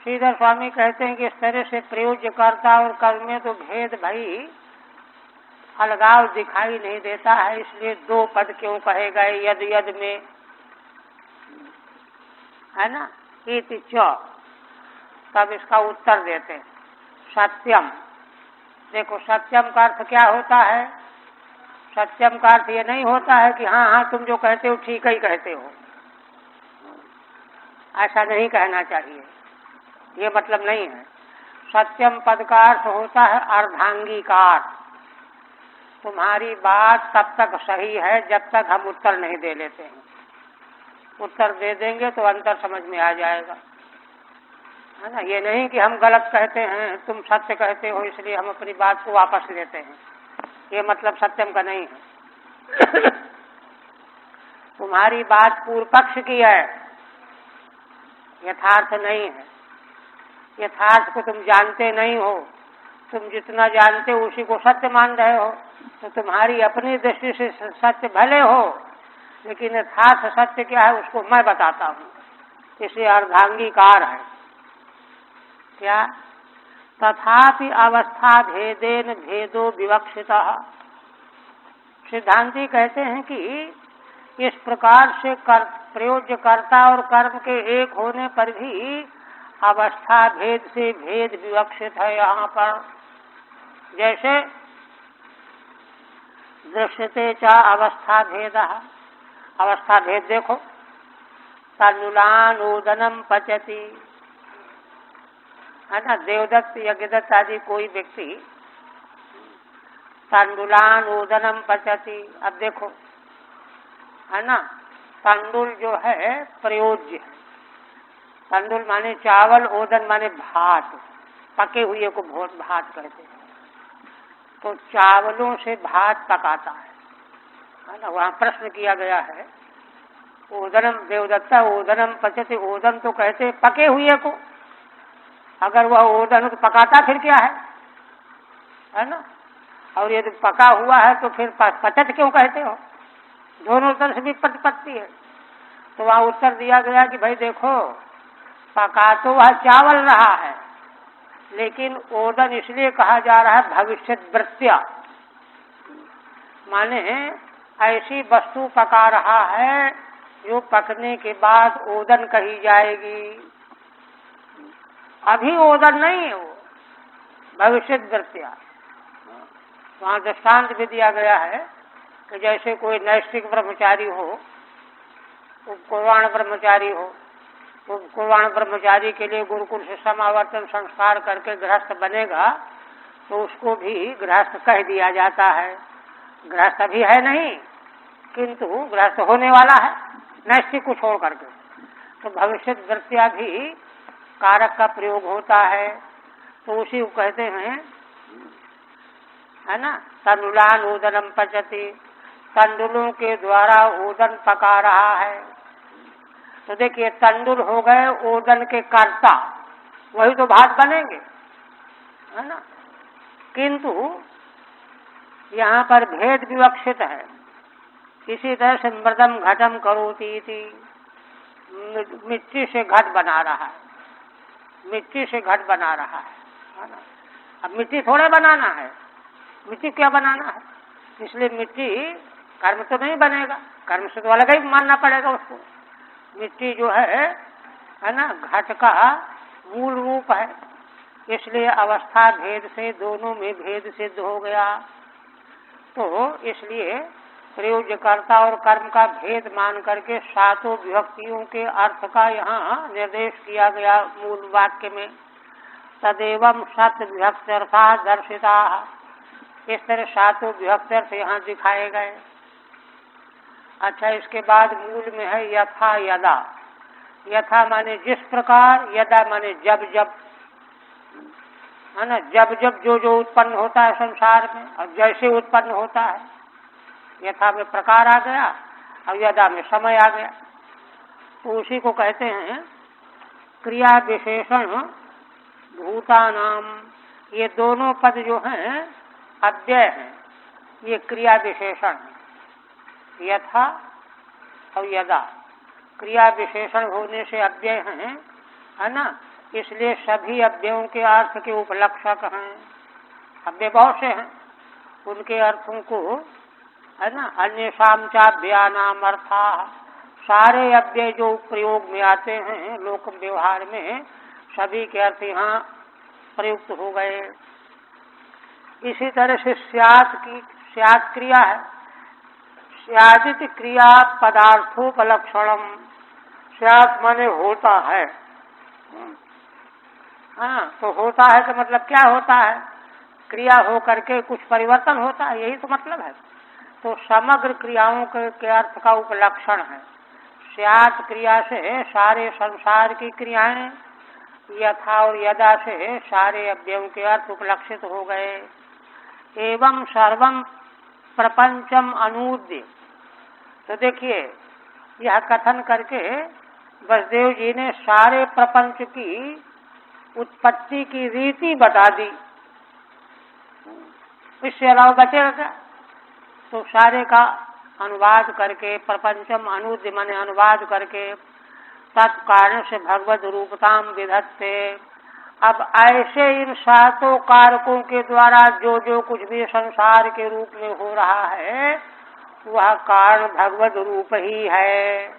श्रीधर स्वामी कहते हैं कि इस तरह से प्रयोज्य कर्ता और कर्म में तो भेद भाई अलगाव दिखाई नहीं देता है, इसलिए दो पद क्यों कहे गए यद यद में, है ना। इति च, तब इसका उत्तर देते हैं सत्यम। देखो सत्यम का अर्थ क्या होता है? सत्यम का अर्थ ये नहीं होता है कि हाँ हाँ तुम जो कहते हो ठीक ही कहते हो, ऐसा नहीं कहना चाहिए, ये मतलब नहीं है। सत्यम पद का अर्थ होता है अर्धांगीकार, तुम्हारी बात तब तक सही है जब तक हम उत्तर नहीं दे लेते हैं, उत्तर दे देंगे तो अंतर समझ में आ जाएगा, है ना। ये नहीं कि हम गलत कहते हैं, तुम सत्य कहते हो इसलिए हम अपनी बात को वापस लेते हैं, ये मतलब सत्यम का नहीं है। तुम्हारी बात पूर्व पक्ष की है, यथार्थ नहीं है। यथार्थ को तुम जानते नहीं हो, तुम जितना जानते हो उसी को सत्य मान रहे हो, तो तुम्हारी अपनी दृष्टि से सत्य भले हो, लेकिन यथार्थ सत्य क्या है उसको मैं बताता हूँ, इसलिए अर्धांगीकार है। क्या? तथापि अवस्था भेदेन भेदो विवक्षितः। सिद्धांती कहते हैं कि इस प्रकार से प्रयोज्य कर्ता और कर्म के एक होने पर भी अवस्था भेद से भेद विवक्षित है। यहाँ पर जैसे दृश्यते च अवस्था भेद, अवस्था भेद देखो, तन्नुलानोदनम पचति, है ना। देवदत्त यज्ञदत्त आदि कोई व्यक्ति तंडुलान ओदनम पचती, अब देखो, है ना, तंडुल जो है प्रयोज्य, तंडुल माने चावल, ओदन माने भात, पके हुए को भात कहते हैं, तो चावलों से भात पकाता है ना। वहाँ प्रश्न किया गया है, ओदनम देवदत्ता ओदनम पचती, ओदन तो कहते पके हुए को, अगर वह ओदन को पकाता फिर क्या है ना। और यदि पका हुआ है तो फिर पचत क्यों कहते हो? दोनों तरफ से भी प्रतिपत्ति है। तो वहाँ उत्तर दिया गया कि भाई देखो, पका तो वह चावल रहा है, लेकिन ओदन इसलिए कहा जा रहा है भविष्यत वृत्त्या, माने ऐसी वस्तु पका रहा है जो पकने के बाद ओदन कही जाएगी, अभी ओदन नहीं है वो, भविष्यत वृत्त्या। वहाँ दृष्टांत भी दिया गया है कि जैसे कोई नैष्ठिक ब्रह्मचारी हो, उपकुर्वाण ब्रह्मचारी हो, तो उपकुर्वाण ब्रह्मचारी के लिए गुरुकुल से समावर्तन संस्कार करके गृहस्थ बनेगा तो उसको भी गृहस्थ कह दिया जाता है। गृहस्थ अभी है नहीं, किंतु गृहस्थ होने वाला है नैष्ठिक को छोड़ करके, तो भविष्यत वृत्त्या भी कारक का प्रयोग होता है, तो उसी को कहते हैं, है ना। तंडुलान ओदनम पचति, तंडुलों के द्वारा ओदन पका रहा है। तो देखिए तंडुल हो गए ओदन के कर्ता, वही तो भात बनेंगे, है ना। किंतु यहाँ पर भेद विवक्षित है। इसी तरह से मृदम घटम करोति थी, मिट्टी से घट बना रहा है, मिट्टी से घट बना रहा है, है ना। अब मिट्टी थोड़ा बनाना है, मिट्टी क्या बनाना है, इसलिए मिट्टी कर्म तो नहीं बनेगा, कर्म से तो अलग ही मानना पड़ेगा उसको। मिट्टी जो है ना, घट का मूल रूप है, इसलिए अवस्था भेद से दोनों में भेद सिद्ध हो गया। तो इसलिए प्रयोजकर्ता और कर्म का भेद मान करके सातों विभक्तियों के अर्थ का यहाँ निर्देश किया गया मूल वाक्य में। तदेवं सत विभक्त्यर्था दर्शिता, इस तरह सातों विभक्त्यर्थ यहाँ दिखाए गए। अच्छा, इसके बाद मूल में है यथा यदा। यथा माने जिस प्रकार, यदा माने जब जब, है ना, जब जब जो जो उत्पन्न होता है संसार में और जैसे उत्पन्न होता है। यथा में प्रकार आ गया और यदा में समय आ गया, तो उसी को कहते हैं क्रिया विशेषण भूतानाम। ये दोनों पद जो हैं अव्यय हैं, ये क्रिया विशेषण है। यथा और यदा क्रिया विशेषण होने से अव्यय हैं, है ना, इसलिए सभी अव्ययों के अर्थ के उपलक्षक हैं। अव्यय बहुत से हैं, उनके अर्थों को, है ना, अन्य सामचाभ्यानाम अर्था, सारे अव्यय जो प्रयोग में आते हैं लोक व्यवहार में, सभी के अर्थ यहाँ प्रयुक्त हो गए। इसी तरह से स्यात् की स्यात् क्रिया है, स्यादित क्रिया पदार्थोपलक्षणम। स्यात् माने होता है, हाँ, तो होता है का मतलब क्या होता है, क्रिया हो करके कुछ परिवर्तन होता है, यही तो मतलब है। तो समग्र क्रियाओं के अर्थ का उपलक्षण है। स्यात् क्रिया से सारे संसार की क्रियाएं, यथा और यदा से सारे अव्ययों के अर्थ उपलक्षित हो गए। एवं सर्वम प्रपंचम अनूद्य। तो देखिए, यह कथन करके वसुदेव जी ने सारे प्रपंच की उत्पत्ति की रीति बता दी, इससे अलावा बचेगा क्या। तो सारे का अनुवाद करके, प्रपंचम अनुद्य माने अनुवाद करके, तत्कारण से भगवद रूपताम विधत्ते। अब ऐसे इन सातों कारकों के द्वारा जो जो कुछ भी संसार के रूप में हो रहा है, वह कारण भगवद रूप ही है,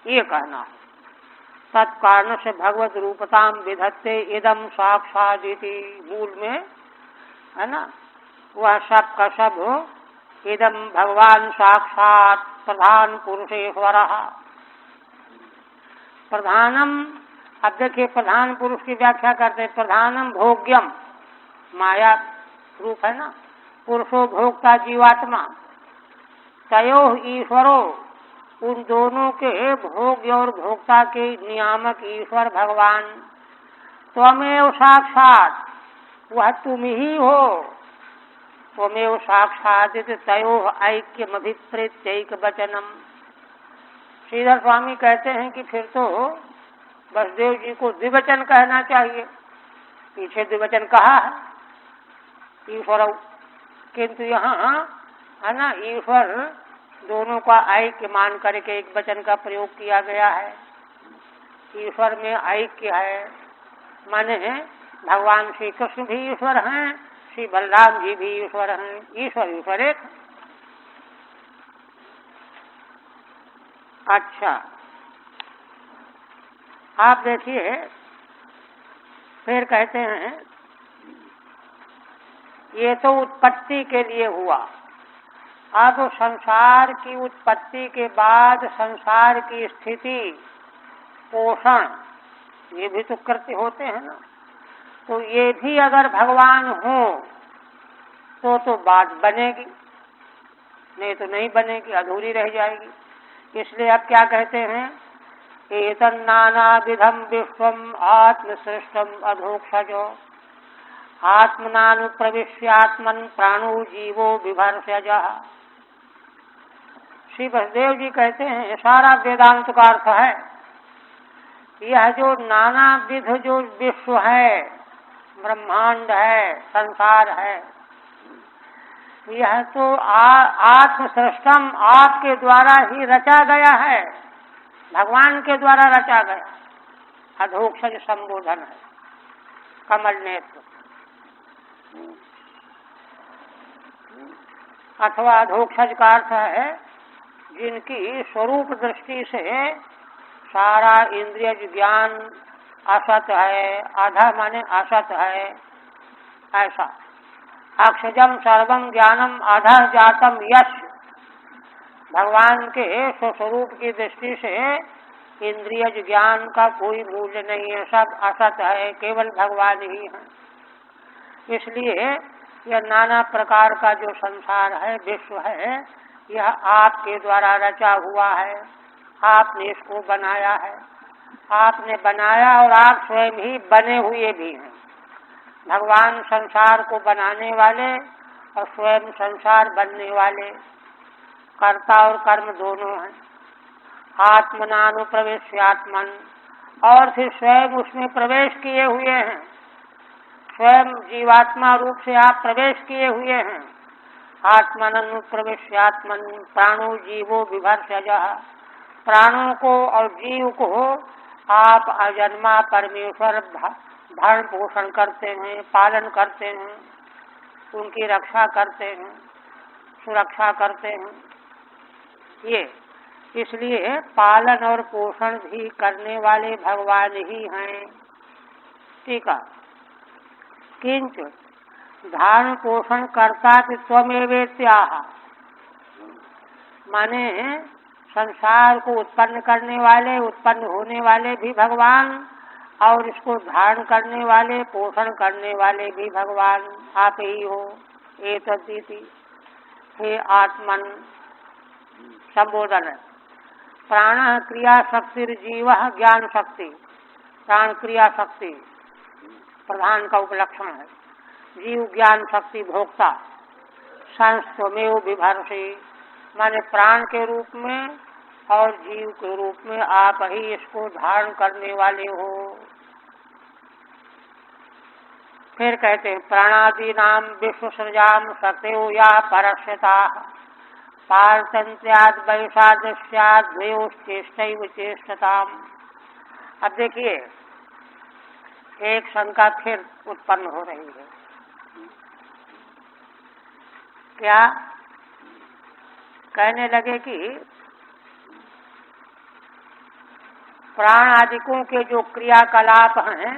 ये कहना। तत्कारण से भगवद रूपताम विधत्ते इदम साक्षादिति, मूल में, है ना, वह सब का सब इदम भगवान साक्षात प्रधान पुरुषेश्वर। प्रधानम, अब देखिए प्रधान पुरुष की व्याख्या करते, प्रधानम भोग्यम, माया रूप है ना, पुरुषो भोक्ता जीवात्मा, तयो ईश्वरो, उन दोनों के भोग्य और भोक्ता के नियामक ईश्वर भगवान। त्वमेव साक्षात, वह तुम ही हो। त्वमेव साक्षात तयो ऐक्यमभिप्रेत्यैक वचनम। श्रीधर स्वामी कहते हैं कि फिर तो वसुदेव जी को द्विवचन कहना चाहिए, पीछे द्विवचन कहा है ईश्वर, किंतु यहाँ, है ना, ईश्वर दोनों का ऐक्य मान करके एक वचन का प्रयोग किया गया है। ईश्वर में ऐक्य है, माने भगवान श्री कृष्ण भी ईश्वर हैं, श्री बलराम जी भी ईश्वर हैं, ईश्वर ईश्वर एक। अच्छा, आप देखिए, फिर कहते हैं ये तो उत्पत्ति के लिए हुआ। अब संसार की उत्पत्ति के बाद संसार की स्थिति, पोषण, ये भी तो कृत्य होते हैं ना। तो ये भी अगर भगवान हो तो बात बनेगी, नहीं तो नहीं बनेगी, अधूरी रह जाएगी। इसलिए अब क्या कहते हैं, एतन्नानाविधं विश्वम् आत्मसृष्टम् अधोक्षजो आत्मनानुप्रविश्यात्मन् प्राणो जीवो बिभर्षजः। श्री वसुदेव जी कहते हैं, सारा वेदांत का अर्थ है, यह जो नाना विध जो विश्व है, ब्रह्मांड है, संसार है, यह तो आत्मसृष्टम, आपके द्वारा ही रचा गया है, भगवान के द्वारा रचा गया। अधोक्षज संबोधन है, कमल नेत्र, अथवा अधोक्षज का अर्थ है जिनकी स्वरूप दृष्टि से सारा इंद्रिय ज्ञान असत है, आधा माने असत है, ऐसा। अक्षजम सर्वम ज्ञानम आधा जातम यश, भगवान के स्वस्वरूप की दृष्टि से इंद्रिय ज्ञान का कोई मूल्य नहीं है, सब असत है, केवल भगवान ही है। इसलिए यह नाना प्रकार का जो संसार है, विश्व है, यह आपके द्वारा रचा हुआ है, आपने इसको बनाया है। आपने बनाया और आप स्वयं ही बने हुए भी हैं। भगवान संसार को बनाने वाले और स्वयं संसार बनने वाले, कर्ता और कर्म दोनों हैं। आत्मनानुप्रवेश्यात्मन, और फिर स्वयं उसमें प्रवेश किए हुए हैं, स्वयं जीवात्मा रूप से आप प्रवेश किए हुए हैं। आत्मनानुप्रवेश्यात्मन प्राणो जीवो बिभर्षजः, प्राणों को और जीव को आप अजन्मा परमेश्वर भरण पोषण करते हैं, पालन करते हैं, उनकी रक्षा करते हैं, सुरक्षा करते हैं। ये इसलिए पालन और पोषण भी करने वाले भगवान ही हैं। ठीक है। किंच धारण पोषण करता त्वमेवेत्याह, माने संसार को उत्पन्न करने वाले, उत्पन्न होने वाले भी भगवान, और इसको धारण करने वाले, पोषण करने वाले भी भगवान आप ही हो। एतद्दीति, हे आत्मन संबोधन है। प्राण क्रिया शक्ति जीव ज्ञान शक्ति, प्राण क्रिया शक्ति प्रधान का उपलक्षण है, जीव ज्ञान शक्ति भोक्ता। संस्वमेव बिभर्षि, माने प्राण के रूप में और जीव के रूप में आप ही इसको धारण करने वाले हो। फिर कहते हैं प्राणादि नाम विश्व सृजाम शक्तियो या परस्यता पारतंत्र्याद वैसादृश्याद द्वयोश्चेष्टैव चेष्टताम। अब देखिए एक शंका फिर उत्पन्न हो रही है। क्या कहने लगे कि प्राण आदिकों के जो क्रियाकलाप हैं,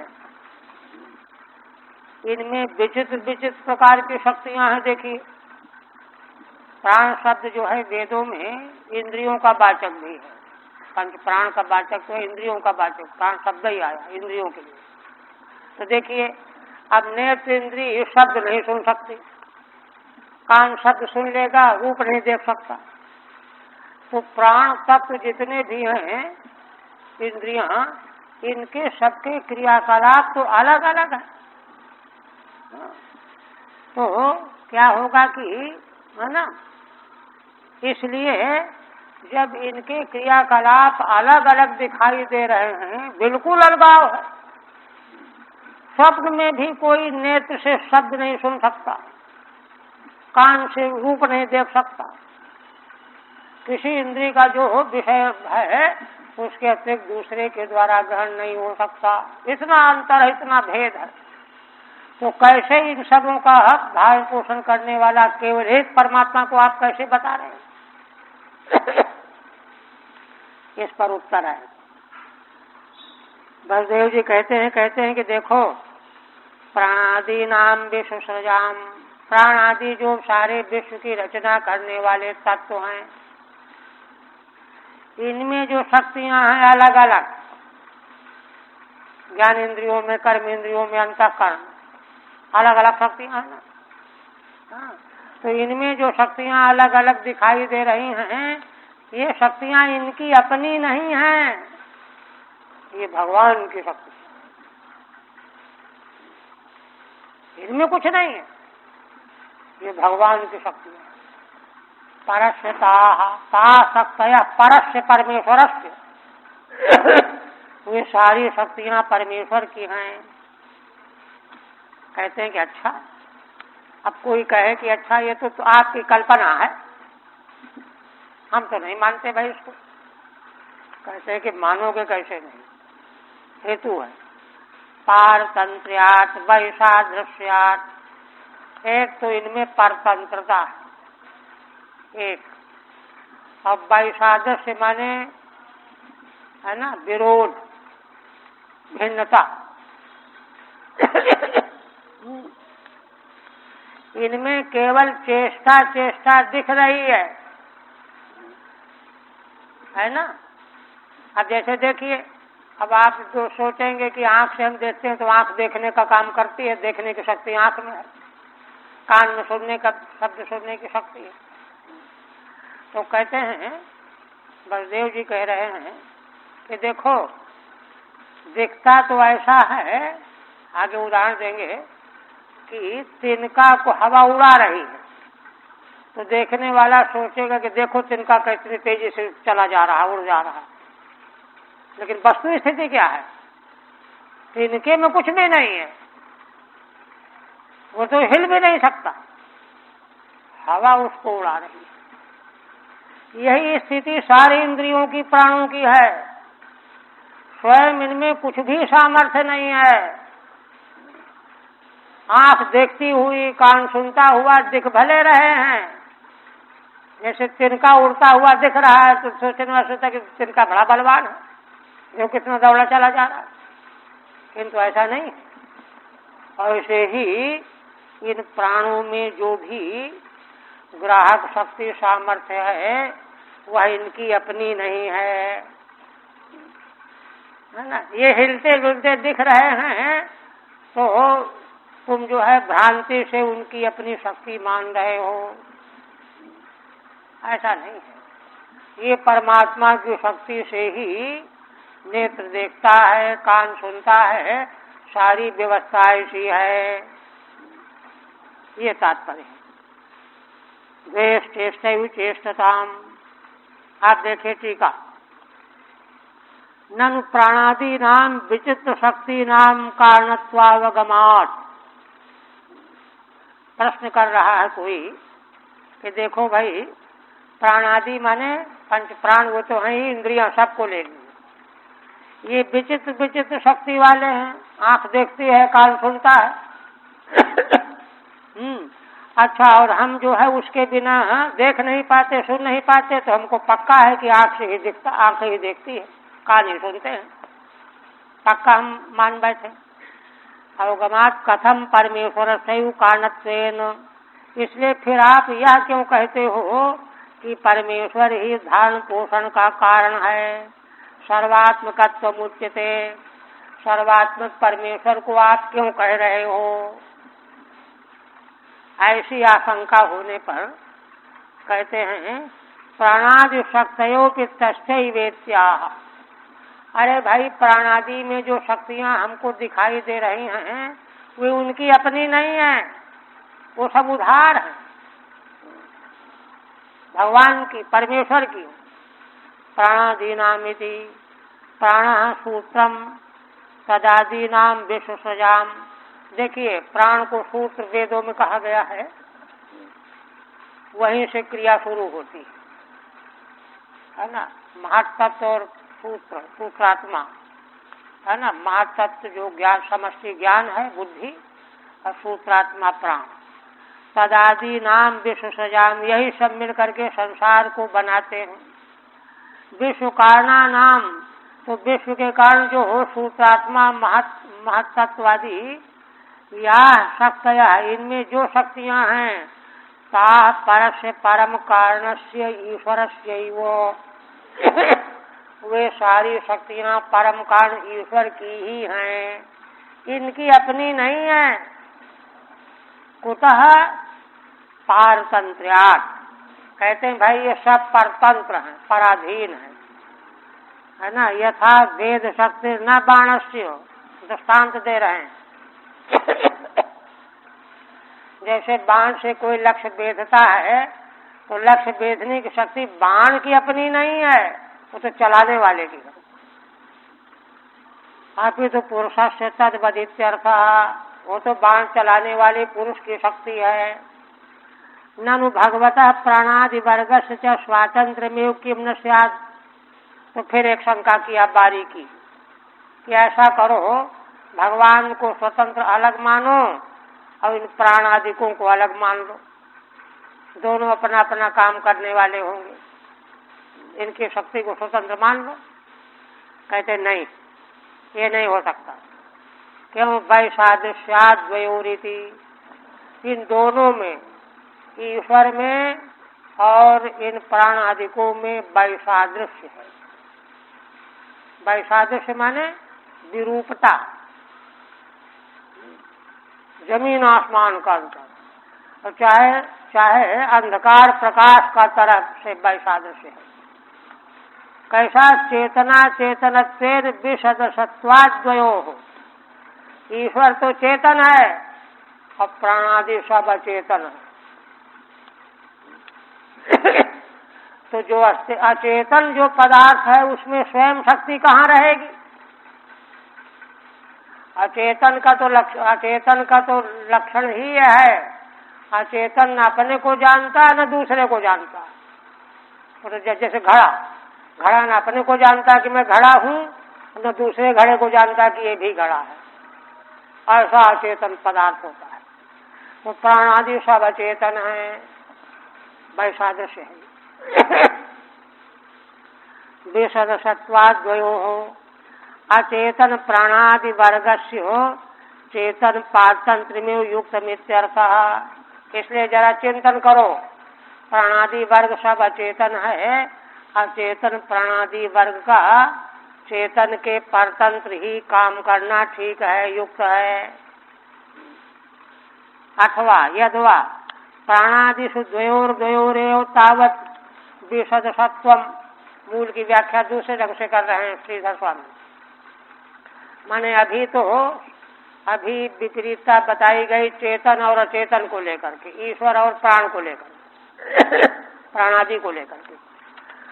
इनमें विचित्र विचित्र प्रकार की शक्तियां हैं। देखिए प्राण शब्द जो है वेदों में इंद्रियों का वाचक भी है, पंच प्राण का वाचक तो इंद्रियों का वाचक, प्राण शब्द ही आया इंद्रियों के लिए। तो देखिए अब नेत्र इंद्रिय शब्द नहीं सुन सकती, कान शब्द सुन लेगा, रूप नहीं देख सकता। तो प्राण तत्व जितने भी हैं इंद्रियां, इनके सबके क्रियाकलाप तो अलग अलग है। तो क्या होगा कि है ना, इसलिए जब इनके क्रियाकलाप अलग अलग दिखाई दे रहे हैं, बिल्कुल अलगाव है। स्वप्न में भी कोई नेत्र से शब्द नहीं सुन सकता, कान से रूप नहीं देख सकता, किसी इंद्रिय का जो विषय है उसके अतिरिक्त दूसरे के द्वारा ग्रहण नहीं हो सकता। इतना अंतर है, इतना भेद है। तो कैसे इन सबों का धारण पोषण करने वाला केवल एक परमात्मा को आप कैसे बता रहे हैं? इस पर उत्तर है बलदेव जी कहते हैं कि देखो प्राणादि नाम विश्व सृजाम, प्राण आदि जो सारे विश्व की रचना करने वाले तत्व हैं, इनमें जो शक्तियां हैं अलग अलग, ज्ञान इंद्रियों में, कर्म इंद्रियों में, अंतःकरण, अलग अलग शक्तियां हैं ना। हाँ, तो इनमें जो शक्तियां अलग अलग दिखाई दे रही हैं, ये शक्तियां इनकी अपनी नहीं हैं, ये भगवान की शक्ति, इनमें कुछ नहीं है, ये भगवान की शक्ति है। परस्यता ता शक्तया परस्य परमेश्वरस्य, ये सारी शक्तियां परमेश्वर की हैं। कहते हैं कि अच्छा, अब कोई कहे कि अच्छा ये तो आपकी कल्पना है, हम तो नहीं मानते भाई इसको। कहते हैं कि मानोगे कैसे नहीं, हेतु है। पारतंत्र्यात् वैसादृश्यात्, एक तो इनमें परतंत्रता है एक, और वैसादृश्य माने है ना विरोध, भिन्नता। इनमें केवल चेष्टा चेष्टा दिख रही है ना। अब जैसे देखिए, अब आप जो सोचेंगे कि आंख से हम देखते हैं तो आंख देखने का काम करती है, देखने की शक्ति आंख में है, कान में सुनने का, शब्द सुनने की शक्ति है। तो कहते हैं, बलदेव जी कह रहे हैं कि देखो दिखता तो ऐसा है, आगे उदाहरण देंगे कि तिनका को हवा उड़ा रही है, तो देखने वाला सोचेगा कि देखो तिनका कितनी तेजी से चला जा रहा है, उड़ जा रहा है। लेकिन वस्तु स्थिति क्या है? तिनके में कुछ भी नहीं है, वो तो हिल भी नहीं सकता, हवा उसको उड़ा रही है। यही स्थिति सारी इंद्रियों की, प्राणों की है। स्वयं इनमें कुछ भी सामर्थ्य नहीं है। आंख देखती हुई, कान सुनता हुआ दिख भले रहे हैं, जैसे तिनका उड़ता हुआ दिख रहा है तो सोचने वाला सोचता कि तिनका बड़ा बलवान है, जो कितना दौड़ा चला जा रहा है, किंतु ऐसा नहीं। और ऐसे ही इन प्राणों में जो भी ग्राहक शक्ति सामर्थ्य है वह इनकी अपनी नहीं है ना। ये हिलते डुलते दिख रहे हैं तो तुम जो है भ्रांति से उनकी अपनी शक्ति मान रहे हो, ऐसा नहीं है। ये परमात्मा की शक्ति से ही नेत्र देखता है, कान सुनता है, सारी व्यवस्था ऐसी है, ये तात्पर्य है। द्वेष चेष्टैव चेष्टताम। आप देखिए टीका, ननु प्राणादीनाम विचित्र शक्तिनाम कारणत्वावगमात्। प्रश्न कर रहा है कोई कि देखो भाई, प्राणादि माने पंच प्राण, वो तो है ही, इंद्रियां सबको ले ली। ये विचित्र विचित्र शक्ति वाले हैं, आंख देखती है, कान सुनता है। अच्छा, और हम जो है उसके बिना देख नहीं पाते, सुन नहीं पाते, तो हमको पक्का है कि आंख से ही दिखता, आंख ही देखती है, कान ही सुनते हैं, पक्का हम मान बैठे। अवगमात् कथम परमेश्वर सैव कारणत्वेन। इसलिए फिर आप यह क्यों कहते हो कि परमेश्वर ही धारण पोषण का कारण है? सर्वात्मकत्व उच्यते, सर्वात्मक परमेश्वर को आप क्यों कह रहे हो? ऐसी आशंका होने पर कहते हैं प्राणादि शक्तयो की तस्थ्य वेत्याः। अरे भाई, प्राणादि में जो शक्तियां हमको दिखाई दे रही हैं वे उनकी अपनी नहीं है, वो सब उधार है, भगवान की, परमेश्वर की। प्राणादीनामिति प्राणः सूत्रम तदादीनाम विश्व सजाम। देखिए, प्राण को सूत्र वेदों में कहा गया है, वहीं से क्रिया शुरू होती है ना। महत्तत्व और सूत्र, सूत्रात्मा है ना। महत्तत्व जो ज्ञान, समष्टि ज्ञान है, बुद्धि, और सूत्रात्मा प्राण। तदादि नाम विश्व सजाम, यही सब मिल करके संसार को बनाते हैं। विश्व कारणा नाम, तो विश्व के कारण जो हो सूत्रात्मा, महत्तत्वादि या शक्तियां, इनमें जो शक्तियां हैं ता परस्य परम कारणस्य ईश्वरस्यैव। वे सारी शक्तियां परम कारण ईश्वर की ही हैं, इनकी अपनी नहीं है। कुतः पारतंत्र्यात्, कहते हैं भाई ये सब परतंत्र हैं, पराधीन है ना। यथा वेद शक्ति न बाणस्य, दृष्टांत दे रहे हैं। जैसे बाण से कोई लक्ष्य भेदता है तो लक्ष्य भेदने की शक्ति बाण की अपनी नहीं है, वो तो चलाने वाले की है। आप ही तो पुरुष से तद्वदित्यर्थ, वो तो बाण चलाने वाले पुरुष की शक्ति है। ननु भगवतः प्राणादि वर्गस्य च स्वातंत्र्यमेव किम न स्यात्। तो फिर एक शंका किया बारी की कि ऐसा करो भगवान को स्वतंत्र अलग मानो और इन प्राण आदिकों को अलग मान लो। दोनों अपना अपना काम करने वाले होंगे, इनकी शक्ति को स्वतंत्र मान लो। कहते नहीं, ये नहीं हो सकता। क्यों? वैसादृश्याद् द्वयोरिति, इन दोनों में, ईश्वर में और इन प्राण आदिकों में वैसादृश्य है। वैसादृश्य माने विरूपता, जमीन आसमान का अंतर। और चाहे अंधकार प्रकाश का तरफ से वैसादृश्य है। कैसा? चेतना चेतनत्वेन विसदृशत्वाद्वयोः, ईश्वर तो चेतन है और प्राणादि सब अचेतन है। तो जो अचेतन जो पदार्थ है उसमें स्वयं शक्ति कहाँ रहेगी? अचेतन का तो लक्षण ही है, अचेतन न अपने को जानता न दूसरे को जानता। तो जैसे घड़ा न अपने को जानता कि मैं घड़ा हूँ, न दूसरे घड़े को जानता कि ये भी घड़ा है। ऐसा अचेतन पदार्थ होता है। तो प्राण आदि सब अचेतन है, वैसादृश्य है। विसदृशत्वाद्वयोः अचेतन प्राणादि वर्गस्य चेतन पारतंत्र में युक्त मित्यर्थः। इसलिए जरा चिंतन करो, प्राणादि वर्ग सब अचेतन है, अचेतन प्राणादि वर्ग का चेतन के परतंत्र ही काम करना ठीक है, युक्त है। अथवा यद्वा प्राणादिषु द्वयोरेव तावत् विसदृशत्वम्, मूल की व्याख्या दूसरे ढंग से कर रहे हैं श्रीधर स्वामी। माने अभी विपरीतता बताई गई चेतन और अचेतन को लेकर के, ईश्वर और प्राण को लेकर, प्राणादि को लेकर के।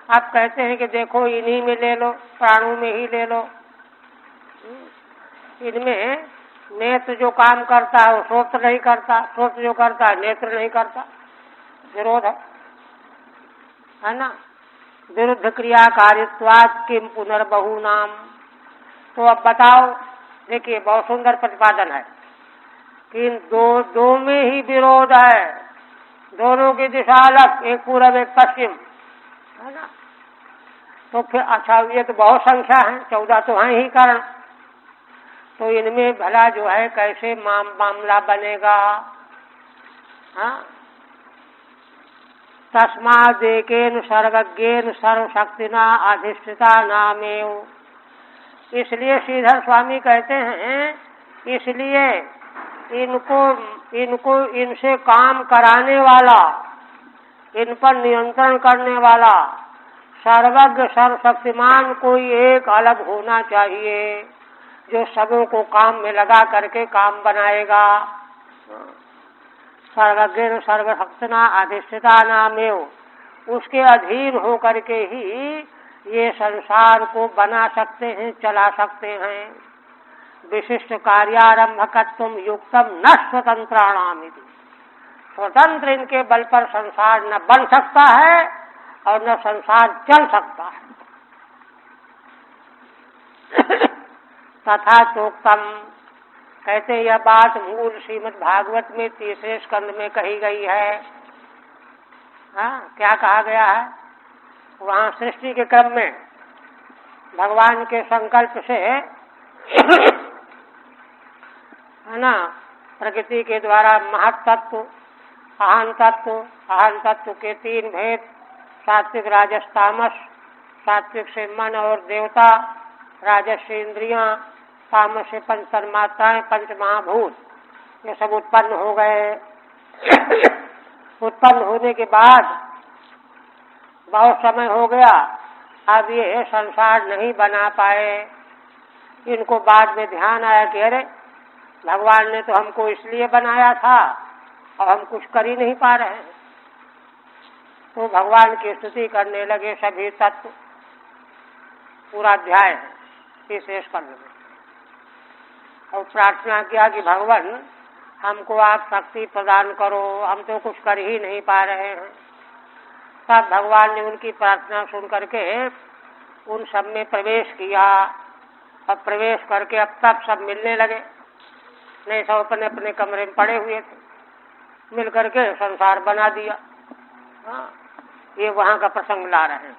आप कहते हैं कि देखो इन्हीं में ले लो, प्राणों में ही ले लो। इनमें नेत्र जो काम करता है वो श्रोत्र नहीं करता, श्रोत्र जो करता है नेत्र नहीं करता। विरोध है ना? विरुद्ध क्रिया कार्यत्वात् किम पुनर्बहूनाम। तो अब बताओ, देखिए बहुत सुंदर प्रतिपादन है कि इन दो में ही विरोध है, दोनों की दिशा अलग, एक पूरब एक पश्चिम, है ना? तो फिर अच्छा, ये तो बहुत संख्या है, 14 तो हैं ही कारण। तो इनमें भला जो है कैसे मामला बनेगा? हाँ, तस्मादेकेन सर्वज्ञेन सर्वशक्तिना अधिष्ठिता नामेव। इसलिए श्रीधर स्वामी कहते हैं, इसलिए इनको इनसे काम कराने वाला, इन पर नियंत्रण करने वाला सर्वज्ञ सर्वशक्तिमान कोई एक अलग होना चाहिए, जो सबों को काम में लगा करके काम बनाएगा। सर्वज्ञ सर्वशक्तिना अधिष्ठिता नामेव, उसके अधीन होकर के ही ये संसार को बना सकते हैं, चला सकते हैं। विशिष्ट कार्यारंभकत्वम युक्तम न स्वतंत्राणामिति, स्वतंत्र इनके बल पर संसार न बन सकता है और न संसार चल सकता है। तथा चोक्तम, कहते यह बात मूल श्रीमद् भागवत में 3 स्कंद में कही गई है। हाँ, क्या कहा गया है? वहाँ सृष्टि के क्रम में भगवान के संकल्प से है ना, प्रकृति के द्वारा महत तत्व, अहं तत्व के 3 भेद, सात्विक राजस तामस, सात्विक से मन और देवता, राजस से इंद्रियां, तामस से पंच तन्मात्राएं, पंच महाभूत, ये सब उत्पन्न हो गए। उत्पन्न होने के बाद बहुत समय हो गया, अब ये संसार नहीं बना पाए। इनको बाद में ध्यान आया कि अरे भगवान ने तो हमको इसलिए बनाया था और हम कुछ कर ही नहीं पा रहे हैं। तो भगवान की स्तुति करने लगे सभी तत्व, पूरा अध्याय है इस स्कंद में, और प्रार्थना किया कि भगवान हमको आप शक्ति प्रदान करो, हम तो कुछ कर ही नहीं पा रहे हैं। तब भगवान ने उनकी प्रार्थना सुन करके उन सब में प्रवेश किया अब प्रवेश करके अब तब सब मिलने लगे, नहीं सब अपने अपने कमरे में पड़े हुए थे, मिल करके संसार बना दिया। हाँ, ये वहाँ का प्रसंग ला रहे हैं।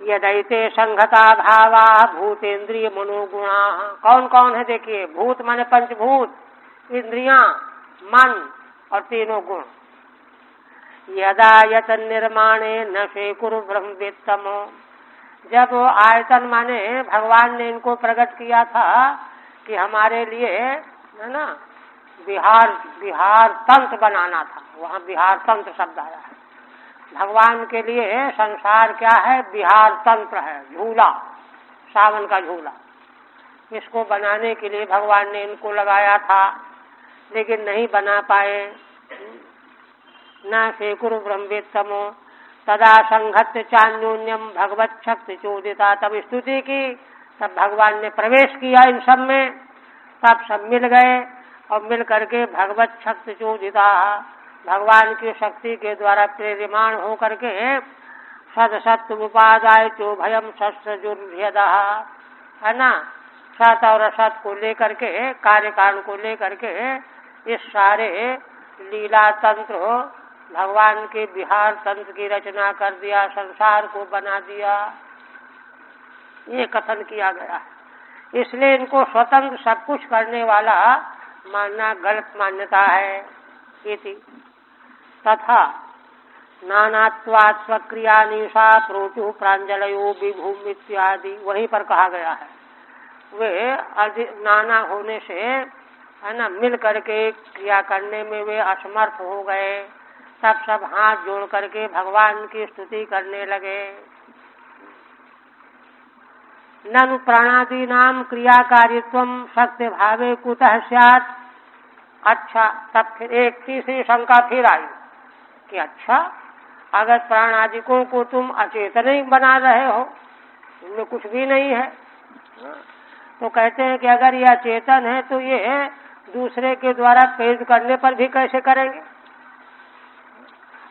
यदैते संघता भावा भूतेन्द्रिय मनोगुणा। कौन कौन है देखिए, भूत माने पंचभूत, इंद्रियां, मन और तीनों गुण। यदा यतन निर्माणे न शेकुरु ब्रह्मवेत्तम। जब आयतन माने भगवान ने इनको प्रकट किया था कि हमारे लिए है ना विहार तंत्र बनाना था, वहाँ विहार तंत्र शब्द आया है। भगवान के लिए संसार क्या है, विहार तंत्र है, झूला, सावन का झूला। इसको बनाने के लिए भगवान ने इनको लगाया था, लेकिन नहीं बना पाए। न शेकुरु ब्रह्मवेत्तमो तदा संघत्य चान्योन्यम भगवत शक्ति चोदिता। तब स्तुति की, तब भगवान ने प्रवेश किया इन सब में, तब सब मिल गए और मिल करके भगवत शक्ति चोदिता, भगवान की शक्ति के द्वारा प्रेरिमान हो करके सद सत्व उपादाय चो भयम शस्त्रजुर्भ्यदा, है ना, सत और असत को लेकर के, कार्य कारण को लेकर के इस सारे लीला तंत्र भगवान के विहार तंत्र की रचना कर दिया, संसार को बना दिया, ये कथन किया गया है। इसलिए इनको स्वतंत्र सब कुछ करने वाला मानना गलत मान्यता है। इति तथा नानात्वात् स्वक्रिया निशा प्रोचु प्रांजलयो विभूम इत्यादि, वहीं पर कहा गया है। वे नाना होने से है ना, मिल करके क्रिया करने में वे असमर्थ हो गए, तब सब हाथ जोड़ करके भगवान की स्तुति करने लगे। ननु प्राणादीनाम क्रियाकारित्वम शक्ति भावे कुतः स्यात्। अच्छा, तब फिर एक तीसरी शंका फिर आई कि अच्छा, अगर प्राणादिकों को तुम अचेतन ही बना रहे हो, इनमें कुछ भी नहीं है, तो कहते हैं कि अगर ये अचेतन है तो ये दूसरे के द्वारा प्रेरित करने पर भी कैसे करेंगे।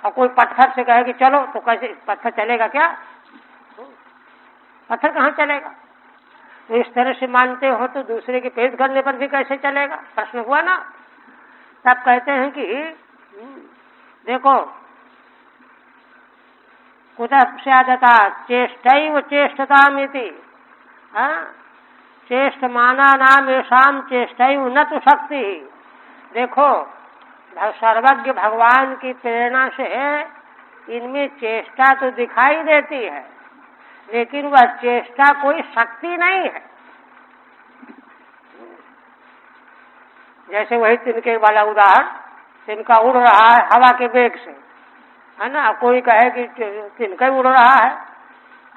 और कोई पत्थर से कहे कि चलो, तो कैसे पत्थर चलेगा क्या? पत्थर कहाँ चलेगा? तो इस तरह से मानते हो तो दूसरे के प्रेरित करने पर भी कैसे चलेगा? प्रश्न हुआ ना। तब कहते हैं कि देखो, कुतः स्यादता चेष्टैव चेष्टतामिति, चेष्टमाना नाम येषाम चेष्टैव न तु शक्ति। देखो, सर्वज्ञ भगवान की प्रेरणा से इनमें चेष्टा तो दिखाई देती है, लेकिन वह चेष्टा कोई शक्ति नहीं है। जैसे वही तिनके वाला उदाहरण, तिनका उड़ रहा है हवा के वेग से, है ना, कोई कहे कि तिनका उड़ रहा है,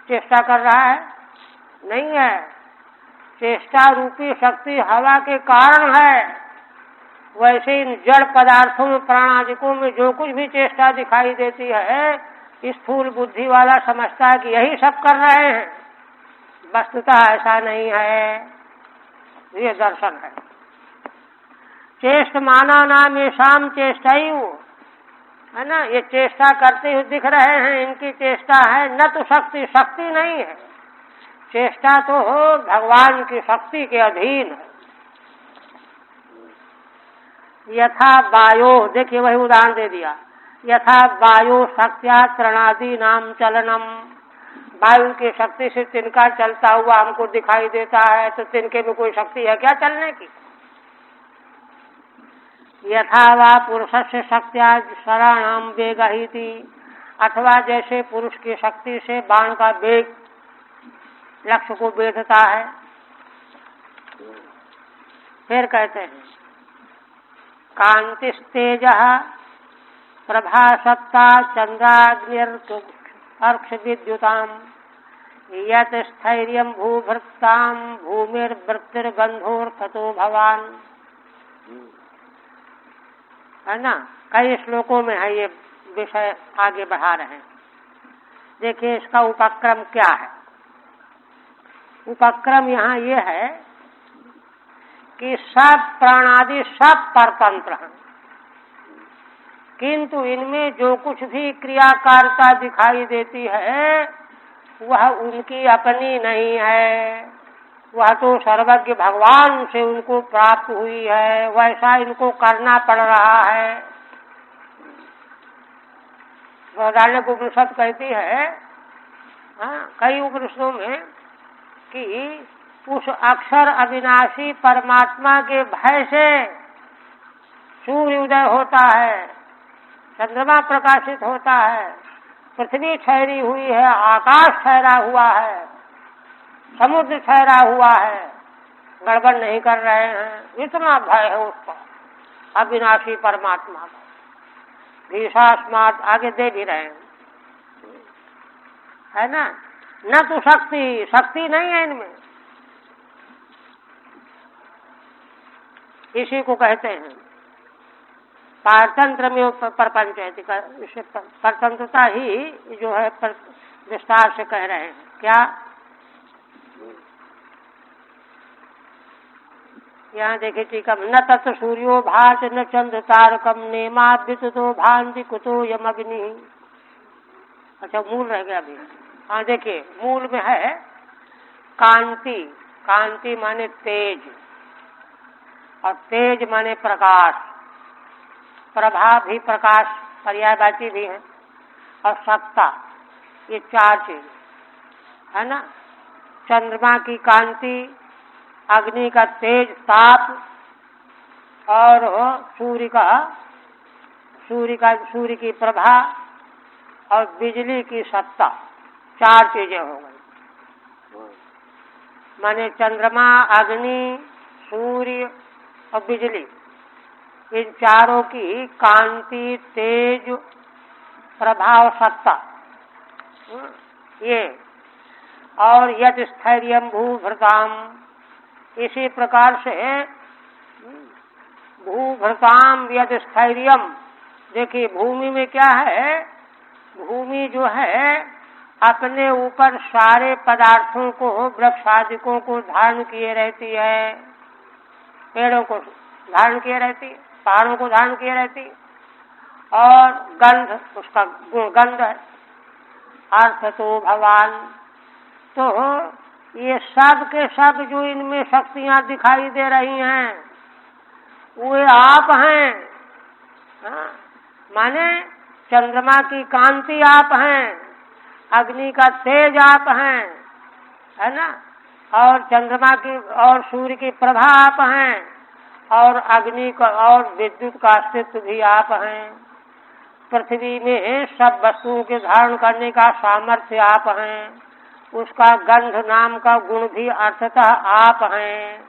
चेष्टा कर रहा है, नहीं है। चेष्टा रूपी शक्ति हवा के कारण है। वैसे इन जड़ पदार्थों में, प्राणादिकों में जो कुछ भी चेष्टा दिखाई देती है, स्थूल बुद्धि वाला समझता है कि यही सब कर रहे हैं, वस्तुतः ऐसा नहीं है। ये दर्शन है। चेष्ट माना नाम येषाम चेष्टैव, है ना, ये चेष्टा करते हुए दिख रहे हैं, इनकी चेष्टा है, न तो शक्ति, शक्ति नहीं है। चेष्टा तो भगवान की शक्ति के अधीन है। यथा वायो, देखिए वही उदाहरण दे दिया, यथा वायो शक्त्या त्रणादि नाम चलनम। वायु की शक्ति से तिनका चलता हुआ हमको दिखाई देता है, तो तिनके में कोई शक्ति है क्या चलने की? यथा वा पुरुषस्य शक्त्या शराणाम वेगहिति, अथवा जैसे पुरुष की शक्ति से बाण का वेग लक्ष्य को वेधता है। फिर कहते हैं कांतिस्तेजः प्रभासत्ता चंद्राग्निर्क्ष विद्युताम यत् स्थैर्यं भूभृतां भूमिर्वृत्तिर्गंधोर्थतो भवान, है ना। कई श्लोकों में है ये विषय, आगे बढ़ा रहे हैं। देखिए इसका उपक्रम क्या है। उपक्रम यहाँ ये है कि सब प्राणादि सब परतंत्र हैं, किंतु इनमें जो कुछ भी क्रियाकारिता दिखाई देती है वह उनकी अपनी नहीं है। वह तो सर्वज्ञ भगवान से उनको प्राप्त हुई है, वैसा इनको करना पड़ रहा है। बृहदारण्यक उपनिषद कहती है, कई उपनिषदों में, कि उस अक्षर अविनाशी परमात्मा के भय से सूर्य उदय होता है, चंद्रमा प्रकाशित होता है, पृथ्वी ठहरी हुई है, आकाश ठहरा हुआ है, समुद्र ठहरा हुआ है, गड़बड़ नहीं कर रहे हैं। इतना भय है उसको, अविनाशी परमात्मा का। भीषास्मात् आगे दे भी रहे हैं, है ना। न तो शक्ति नहीं है इनमें, इसी को कहते हैं पारतंत्र में प्रपंच है। इसे परतंत्रता ही जो है विस्तार से कह रहे हैं। क्या यहाँ देखे टीका, न तत् सूर्यो भाति न चंद्र तारकम नेमा विद्युतो भांति कुतो यम अग्नि। अच्छा, मूल रह गया अभी। हाँ देखिए, मूल में है कांति। कांति माने तेज, और तेज माने प्रकाश। प्रभा भी प्रकाश पर्यायवाची भी है, और सत्ता, ये चार चीज है ना। चंद्रमा की कांति, अग्नि का तेज ताप, और सूर्य की प्रभा, और बिजली की सत्ता, चार चीजें हो गई। माने चंद्रमा, अग्नि, सूर्य और बिजली, इन चारों की कांति, तेज, प्रभाव, सत्ता, ये। और यद स्थैर्यम भूभृताम, इसी प्रकार से भूभृताम यद स्थैर्यम। देखिए, भूमि में क्या है, भूमि जो है अपने ऊपर सारे पदार्थों को, वृक्षादिकों को धारण किए रहती है, पेड़ों को धारण किए रहती है, पहाड़ों को धारण किए रहती है, और गंध, उसका गंध है। अर्थ तो भगवान, तो ये सब के सब जो इनमें शक्तियां दिखाई दे रही हैं, वे आप हैं। माने चंद्रमा की कांति आप हैं, अग्नि का तेज आप हैं, है ना, और चंद्रमा की और सूर्य की प्रभा आप हैं, और अग्नि का और विद्युत का अस्तित्व भी आप हैं। पृथ्वी में सब वस्तुओं के धारण करने का सामर्थ्य आप हैं। उसका गंध नाम का गुण भी अर्थतः आप हैं।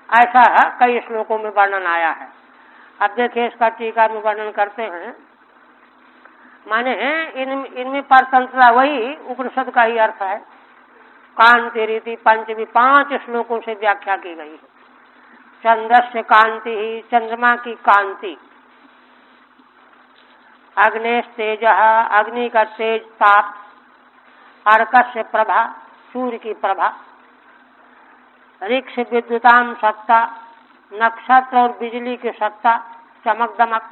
ऐसा कई श्लोकों में वर्णन आया है। अब देखिए, इसका टीका में वर्णन करते हैं। माने इनमें परतंत्रता, वही उपनिषद का ही अर्थ है। कांति रीति पंचमी 5 श्लोकों से व्याख्या की गई है। चंद्रस्य कांति ही, चंद्रमा की कांति, अग्नेश तेज, अग्नि का तेज ताप, अर्कस्य प्रभा, सूर्य की प्रभा, ऋक्ष विद्युताम सत्ता, नक्षत्र और बिजली की सत्ता, चमक दमक,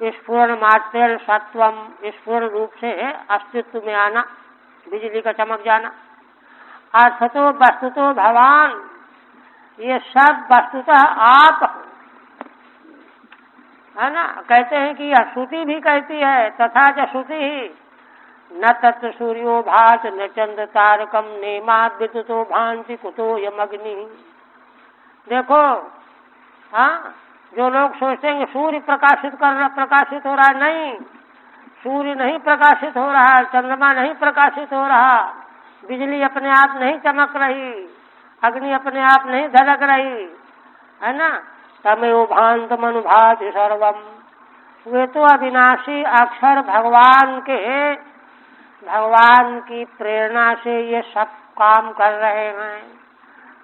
स्फुरण मात्र सत्वम, स्फुरण रूप से अस्तित्व में आना, बिजली का चमक जाना। अर्थतो वस्तुतो भगवान, ये सब वस्तुतः आप, है ना। कहते हैं कि यह श्रुति भी कहती है, तथा च श्रुति ही न तत् सूर्यो भात न चंद्र तारकम नेमा विद्युतो भांति कुतो यमग्नि। देखो, हाँ, जो लोग सोचते हैं सूर्य प्रकाशित हो रहा है, नहीं, सूर्य नहीं प्रकाशित हो रहा, चंद्रमा नहीं प्रकाशित हो रहा, बिजली अपने आप नहीं चमक रही, अग्नि अपने आप नहीं धड़क रही, है ना। तमेव भांत मनुभाति सर्वम, वे तो अविनाशी अक्षर भगवान की प्रेरणा से ये सब काम कर रहे हैं।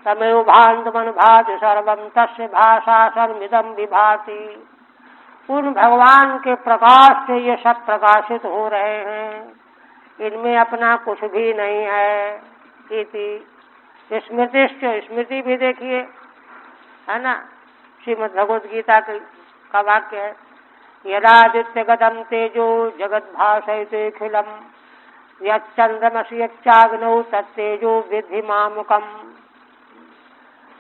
तमेव भांत मनुभाति सर्वम तस्य भाषा सर्वमिदं विभाति, उन भगवान के प्रकाश से ये सब प्रकाशित हो रहे हैं, इनमें अपना कुछ भी नहीं है। इति स्मृतिश्च, स्मृति भी देखिए, है ना, श्रीमद् भगवद गीता का वाक्य है, यदादित्यगतं तेजो जगद्भासयतेऽखिलम् यच्चन्द्रमसि यच्चाग्नौ तत्तेजो विद्धि मामुकम्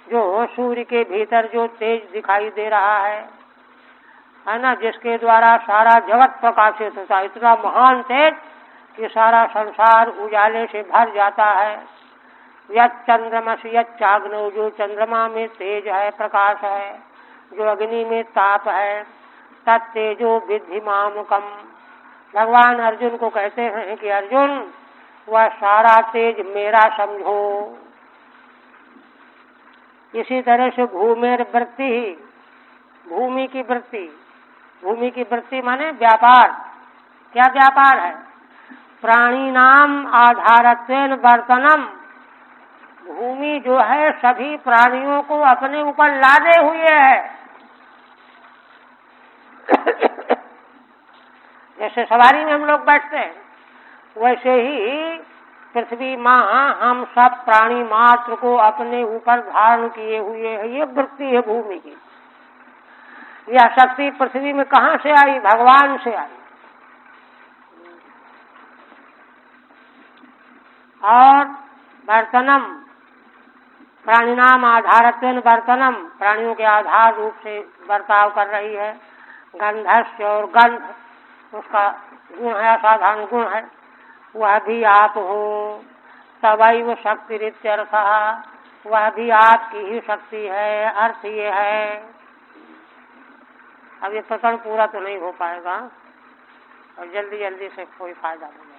जो सूर्य के भीतर जो तेज दिखाई दे रहा है ना, जिसके द्वारा सारा जगत प्रकाशित होता है, इतना महान तेज कि सारा संसार उजाले से भर जाता है। यच्चंद्रमस यच्चाग्नौ, जो चंद्रमा में तेज है, प्रकाश है, जो अग्नि में ताप है, तत्तेजो विद्धि मामुकम। भगवान अर्जुन को कहते हैं कि अर्जुन, वह सारा तेज मेरा समझो। इसी तरह से भूमेर वृत्ति, भूमि की वृत्ति, भूमि की वृत्ति माने व्यापार। क्या व्यापार है? प्राणी नाम आधारत्वेन वर्तनम। भूमि जो है सभी प्राणियों को अपने ऊपर लादे हुए है। जैसे सवारी में हम लोग बैठते हैं, वैसे ही पृथ्वी माँ हम सब प्राणी मात्र को अपने ऊपर धारण किए हुए है। ये वृत्ति है भूमि की। यह शक्ति पृथ्वी में कहाँ से आई? भगवान से आई। और वर्तनम, प्राणिनाम आधारत्वेन वर्तनम, प्राणियों के आधार रूप से बर्ताव कर रही है। गंधस्य, और गंध उसका गुण है, असाधारण गुण है, वह भी आप हो। तवैव शक्ति रित्यर्थः, वह भी आपकी ही शक्ति है। अर्थ ये है, अब ये प्रकरण पूरा तो नहीं हो पाएगा और जल्दी जल्दी से कोई फायदा नहीं।